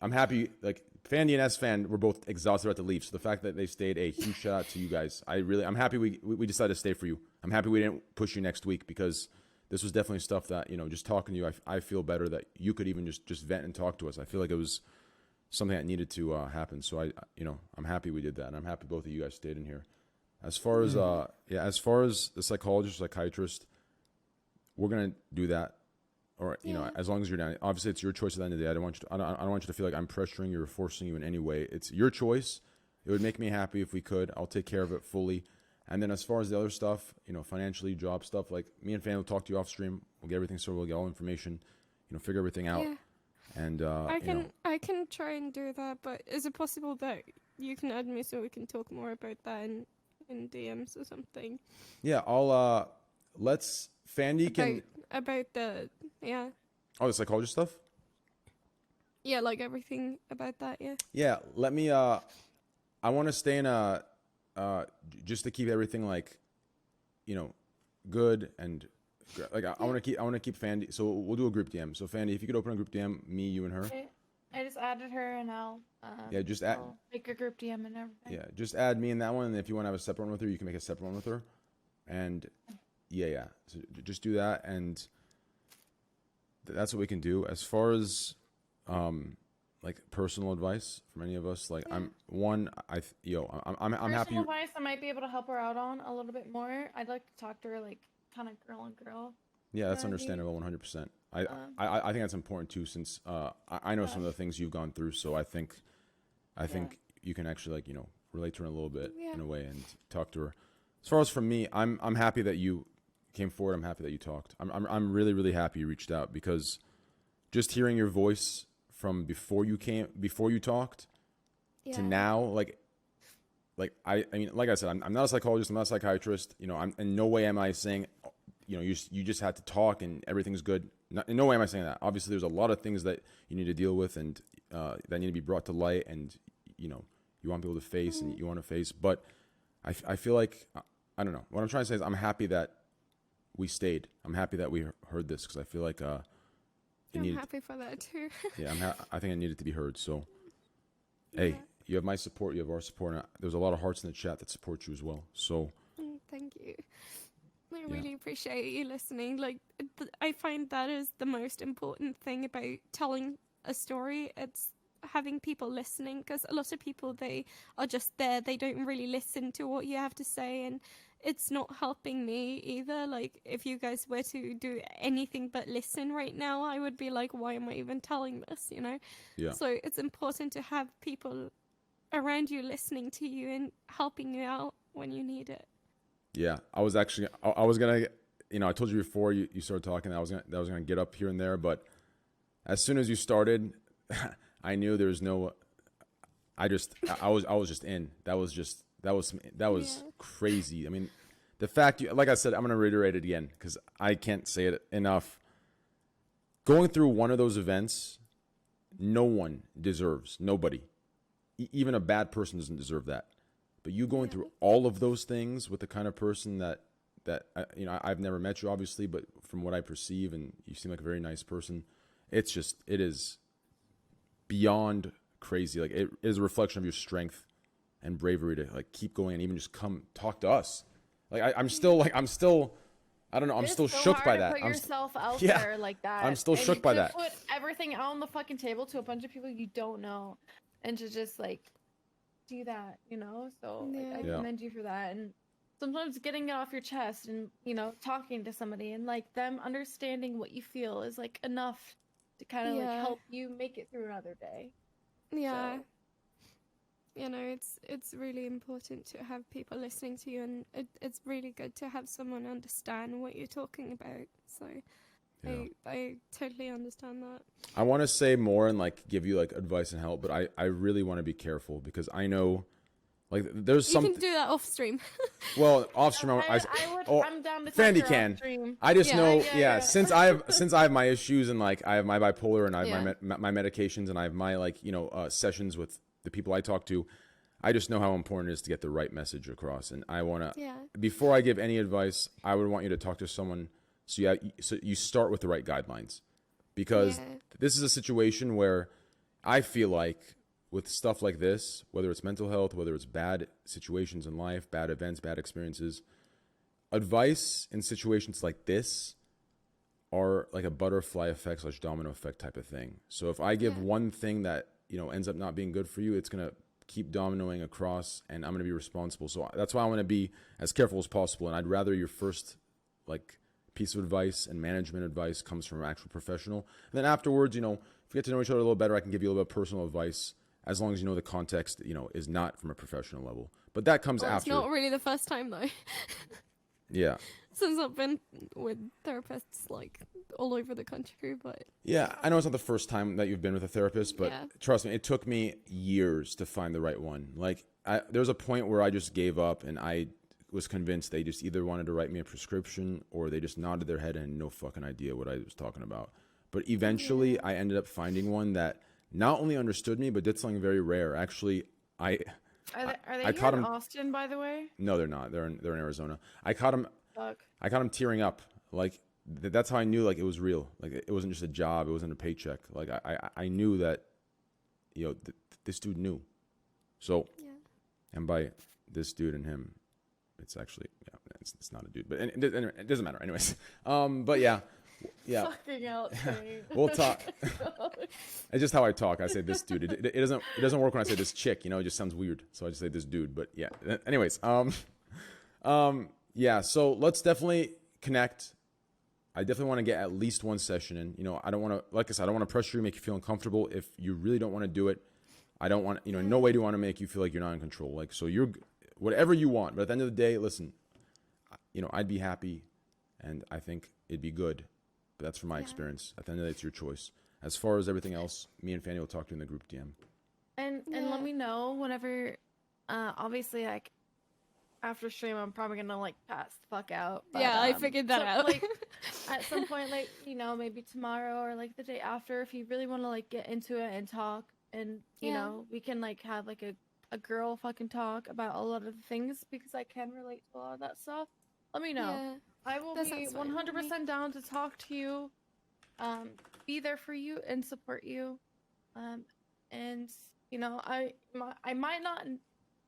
I'm happy, like, Fandy and S-Fan were both exhausted at the leave. So the fact that they stayed, a huge shout out to you guys. I'm happy we decided to stay for you. I'm happy we didn't push you next week, because this was definitely stuff that, you know, just talking to you, I feel better that you could even just vent and talk to us. I feel like it was something that needed to happen. So I'm happy we did that, and I'm happy both of you guys stayed in here. As far as as far as the psychologist, psychiatrist, we're gonna do that, or you know, as long as you're down. Obviously, it's your choice at the end of the day. I don't want you to feel like I'm pressuring you or forcing you in any way. It's your choice. It would make me happy if we could. I'll take care of it fully. And then as far as the other stuff, you know, financially, job stuff, like me and Fan will talk to you off stream. We'll get everything sorted. We'll get all information, you know, figure everything out. Yeah. And I can try and do that, but is it possible that you can add me so we can talk more about that in DMs or something? Yeah, I'll let's Fandy can about the the psychologist stuff. Yeah, like everything about that. Yeah. Yeah, let me. I want to stay in a just to keep everything like, you know, good and like I want to keep Fandy. So we'll do a group DM. So Fandy, if you could open a group DM, me, you, and her. Okay. I just added her, and I'll I'll make a group DM and everything. Yeah, just add me in that one, and if you want to have a separate one with her, you can make a separate one with her. And yeah. So just do that, and that's what we can do. As far as like personal advice from any of us, like I'm happy. Personal advice I might be able to help her out on a little bit more. I'd like to talk to her like kind of girl on girl. Yeah, that's understandable, 100%. I think that's important too, since I know some of the things you've gone through, so I think you can actually, like, you know, relate to her a little bit in a way and talk to her. As far as for me, I'm happy that you came forward. I'm happy that you talked. I'm really, really happy you reached out, because just hearing your voice from before you talked to now, like I mean, like I said, I'm not a psychologist, I'm not a psychiatrist, you know, I'm in no way am I saying, you know, you just had to talk and everything's good. In no way am I saying that. Obviously, there's a lot of things that you need to deal with and that need to be brought to light, and you know, you want people to face and you want to face. But I feel like I don't know. What I'm trying to say is I'm happy that we stayed. I'm happy that we heard this, because I feel like I'm happy for that too. Yeah, I think I needed to be heard. So, hey, you have my support. You have our support. And there's a lot of hearts in the chat that support you as well. So, thank you. I really appreciate you listening. Like, I find that is the most important thing about telling a story. It's having people listening, because a lot of people, they are just there. They don't really listen to what you have to say, and it's not helping me either. Like, if you guys were to do anything but listen right now, I would be like, why am I even telling this, you know? Yeah. So it's important to have people around you listening to you and helping you out when you need it. Yeah, I was gonna, you know, I told you before you started talking, I was gonna get up here and there, but as soon as you started, I knew there was no. I was just in. That was crazy. I mean, the fact like I said, I'm gonna reiterate it again because I can't say it enough. Going through one of those events, no one deserves. Nobody, even a bad person, doesn't deserve that. But you going through all of those things with the kind of person that you know, I've never met you obviously, but from what I perceive, and you seem like a very nice person, it is beyond crazy. Like, it is a reflection of your strength and bravery to like keep going and even just come talk to us. Like I'm still I don't know. I'm still shook by that. Put yourself out there like that. I'm still shook by that. Put everything out on the fucking table to a bunch of people you don't know, and to just like do that, you know. So like, I commend you for that. And sometimes getting it off your chest and, you know, talking to somebody and like them understanding what you feel is like enough to kind of like help you make it through another day. Yeah. So. You know, it's really important to have people listening to you, and it's really good to have someone understand what you're talking about. So I totally understand that. I want to say more and like give you like advice and help, but I really want to be careful because I know like there's some. You can do that off stream. Well, off stream, I'm down to Fandy can. I just know, since I have my issues and like I have my bipolar and I have my medications and I have my like, you know, sessions with the people I talk to, I just know how important it is to get the right message across. And I want to, before I give any advice, I would want you to talk to someone so you start with the right guidelines. Because this is a situation where I feel like with stuff like this, whether it's mental health, whether it's bad situations in life, bad events, bad experiences, advice in situations like this are like a butterfly effect / domino effect type of thing. So if I give one thing that, you know, ends up not being good for you, it's going to keep dominoing across and I'm going to be responsible. So that's why I want to be as careful as possible. And I'd rather your first like piece of advice and management advice comes from an actual professional. And then afterwards, you know, if we get to know each other a little better, I can give you a little bit of personal advice as long as you know the context, you know, is not from a professional level. But that comes after. It's not really the first time though. Yeah. Since I've been with therapists like all over the country, but yeah, I know it's not the first time that you've been with a therapist, but yeah. trust me, it took me years to find the right one. Like, there was a point where I just gave up, and I was convinced they just either wanted to write me a prescription or they just nodded their head and had no fucking idea what I was talking about. But eventually, I ended up finding one that not only understood me, but did something very rare. Actually, Are they I here caught in him. Austin, by the way? No, they're not. They're in Arizona. I caught him. Fuck. I caught him tearing up. Like, that's how I knew, like, it was real. Like, it wasn't just a job. It wasn't a paycheck. Like, I knew that, you know, this dude knew. So, and by this dude and him, it's actually, yeah, it's not a dude, but it doesn't matter. Anyways, but yeah. Fucking out. We'll talk. It's just how I talk. I say this dude. It doesn't work when I say this chick. You know, it just sounds weird. So I just say this dude. But yeah. Anyways, yeah. So let's definitely connect. I definitely want to get at least one session in. You know, I don't want to, like I said, I don't want to pressure you, make you feel uncomfortable. If you really don't want to do it, I don't want, you know, in no way do I want to make you feel like you're not in control. Like, so you're whatever you want. But at the end of the day, listen, you know, I'd be happy, and I think it'd be good. But that's from my experience. At the end of the day, it's your choice. As far as everything else, me and Fanny will talk to you in the group DM. And let me know whenever. Obviously, like after stream, I'm probably gonna like pass the fuck out. But, yeah, I figured that out. Like at some point, like, you know, maybe tomorrow or like the day after, if you really want to like get into it and talk, and you know, we can like have like a girl fucking talk about a lot of the things, because I can relate to a lot of that stuff. Let me know. Yeah, I will be 100% down to talk to you, be there for you and support you, and you know, I might not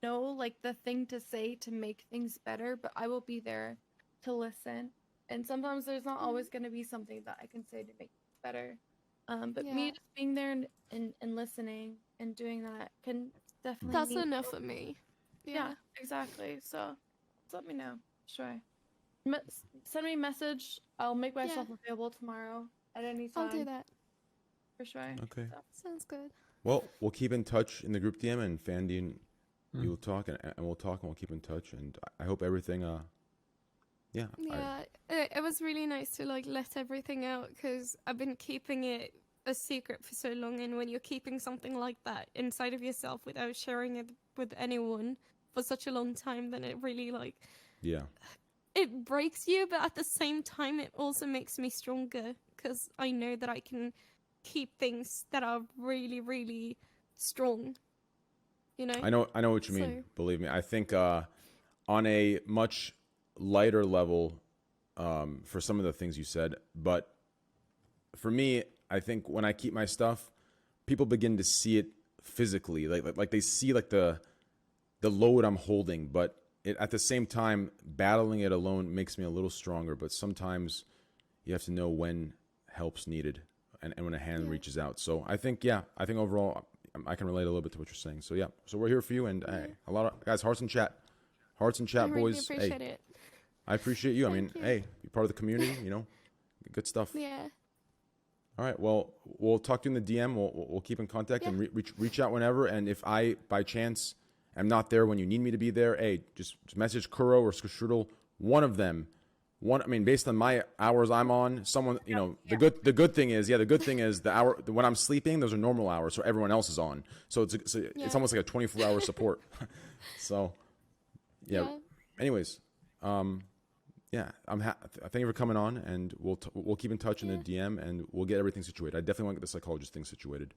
know like the thing to say to make things better, but I will be there to listen. And sometimes there's not always going to be something that I can say to make it better, but me just being there and listening and doing that can definitely that's enough for me. Yeah, exactly. So let me know. Sure. Send me a message. I'll make myself available tomorrow at any time. I'll do that. For sure. Okay. Sounds good. Well, we'll keep in touch in the group DM, and Fandy and you will talk, and we'll talk, and we'll keep in touch. And I hope everything, it was really nice to like let everything out, because I've been keeping it a secret for so long. And when you're keeping something like that inside of yourself without sharing it with anyone for such a long time, then it really like... Yeah. It breaks you, but at the same time, it also makes me stronger, because I know that I can keep things that are really, really strong. You know? I know what you mean. Believe me. I think on a much lighter level, for some of the things you said, but for me, I think when I keep my stuff, people begin to see it physically, like they see like the load I'm holding, but at the same time, battling it alone makes me a little stronger. But sometimes you have to know when help's needed and when a hand reaches out. So I think overall I can relate a little bit to what you're saying. So yeah, so we're here for you, and hey, a lot of guys, hearts in chat, boys. Really appreciate it. I appreciate you. Thank you. Hey, you're part of the community. You know, good stuff. Yeah. All right. Well, we'll talk to you in the DM. We'll keep in contact and reach out whenever. And if I by chance am not there when you need me to be there, hey, just message Kuro or Skashudel, one of them. I mean, based on my hours I'm on, someone, you know, the good thing is the hour when I'm sleeping, those are normal hours, so everyone else is on. So it's almost like a 24-hour support. So, yeah. Anyways, yeah, thank you for coming on, and we'll keep in touch in the DM, and we'll get everything situated. I definitely want to get the psychologist thing situated.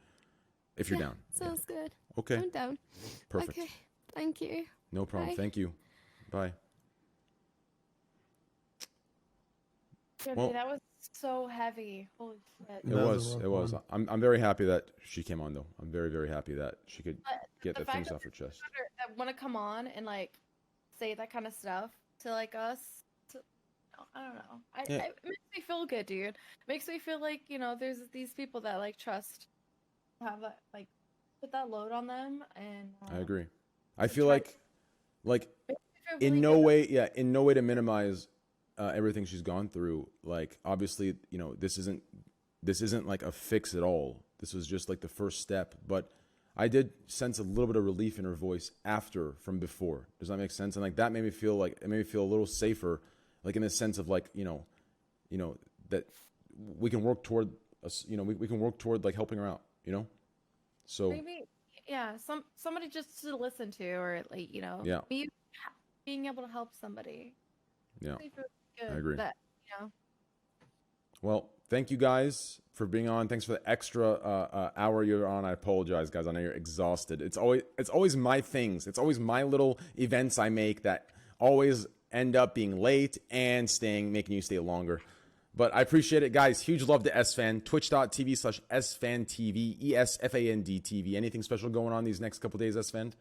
If you're down. Sounds good. Okay. I'm down. Perfect. Okay. Thank you. No problem. Bye. Thank you. Bye. Well, that was so heavy. Holy shit. It was. I'm very happy that she came on, though. I'm very, very happy that she could get the things off her chest. That want to come on and like say that kind of stuff to like us. I don't know. It makes me feel good, dude. It makes me feel like, you know, there's these people that like trust, have that like put that load on them, and I agree. I feel like in no way to minimize everything she's gone through. Like, obviously, you know, this isn't like a fix at all. This was just like the first step. But I did sense a little bit of relief in her voice after from before. Does that make sense? And like that made me feel a little safer, like in the sense of like, that we can work toward us, we can work toward like helping her out, So maybe, yeah, somebody just to listen to, or like, yeah, being able to help somebody. yeah, Good I agree. that, Well, thank you guys for being on. Thanks for the extra hour you're on. I apologize, guys. I know you're exhausted. It's always my things. It's always my little events I make that always end up being late and making you stay longer. But I appreciate it, guys. Huge love to SFan. Twitch.tv/SFanTV, ESFAND TV. Anything special going on these next couple days, SFan?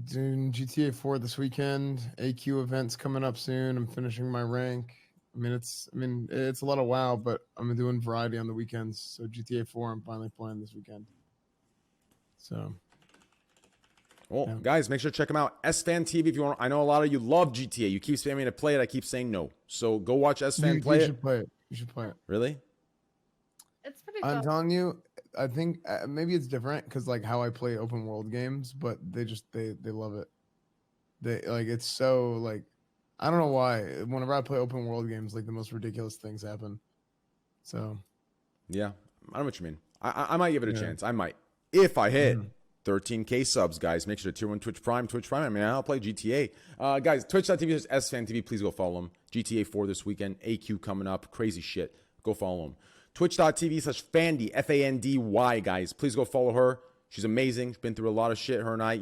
Doing GTA 4 this weekend. AQ events coming up soon. I'm finishing my rank. It's a lot of WoW, but I'm doing variety on the weekends. So GTA 4, I'm finally playing this weekend. So, well, yeah. Guys, make sure to check them out. SFan TV if you want. I know a lot of you love GTA. You keep spamming me to play it. I keep saying no. So go watch SFan play it. You should play it. You should play it. Really? It's pretty. I'm telling you. I think maybe it's different because like how I play open world games, but they love it. They like it's so like I don't know why. Whenever I play open world games, like the most ridiculous things happen. So yeah, I know what you mean. I might give it a chance. I might if I hit 13K subs, guys. Make sure to tier 1 Twitch Prime. I mean, I'll play GTA. Guys, Twitch.tv/SFanTV. Please go follow them. GTA 4 this weekend. AQ coming up. Crazy shit. Go follow them. Twitch.tv/Fandy, FANDY, guys. Please go follow her. She's amazing. She's been through a lot of shit. Her and I,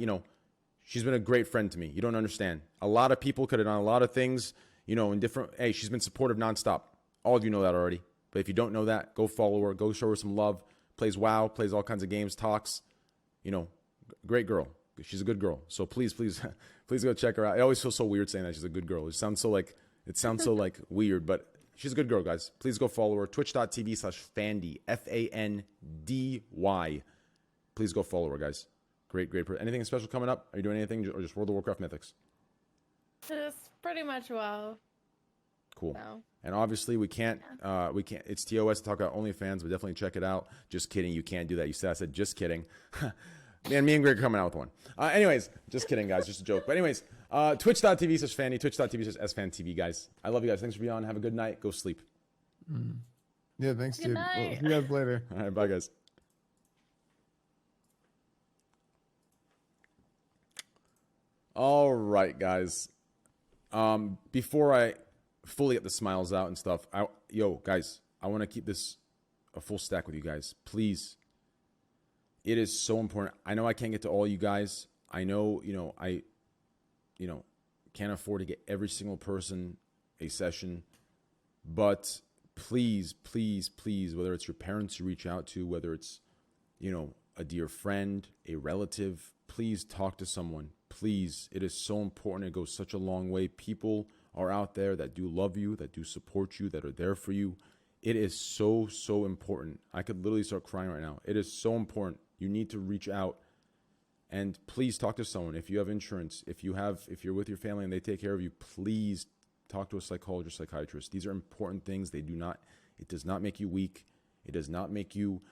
she's been a great friend to me. You don't understand. A lot of people could have done a lot of things, in different. Hey, she's been supportive nonstop. All of you know that already. But if you don't know that, go follow her. Go show her some love. Plays WoW, plays all kinds of games, talks. Great girl. She's a good girl. So please go check her out. I always feel so weird saying that she's a good girl. It sounds so weird, but she's a good girl, guys. Please go follow her. Twitch.tv/Fandy, FANDY. Please go follow her, guys. Great. Anything special coming up? Are you doing anything or just World of Warcraft Mythics? Just pretty much WoW. Cool. No. And obviously we can't, it's TOS to talk about OnlyFans, but definitely check it out. Just kidding. You can't do that. You said, I said, just kidding. Man, me and Greg are coming out with one. Anyways, just kidding, guys. Just a joke. But anyways, Twitch.tv/Fandy, Twitch.tv/SFanTV, guys. I love you guys. Thanks for being on. Have a good night. Go sleep. Yeah, thanks, dude. Night. We'll see you guys later. All right, bye, guys. All right, guys. Before I fully get the smiles out and stuff, guys, I want to keep this a full stack with you guys. Please. It is so important. I know I can't get to all you guys. I know, I can't afford to get every single person a session, but please, whether it's your parents you reach out to, whether it's, a dear friend, a relative, please talk to someone. Please. It is so important. It goes such a long way. People are out there that do love you, that do support you, that are there for you. It is so important. I could literally start crying right now. It is so important. You need to reach out and please talk to someone. If you have insurance, if you're with your family and they take care of you, please talk to a psychologist, psychiatrist. These are important things. It does not make you weak. It does not make you,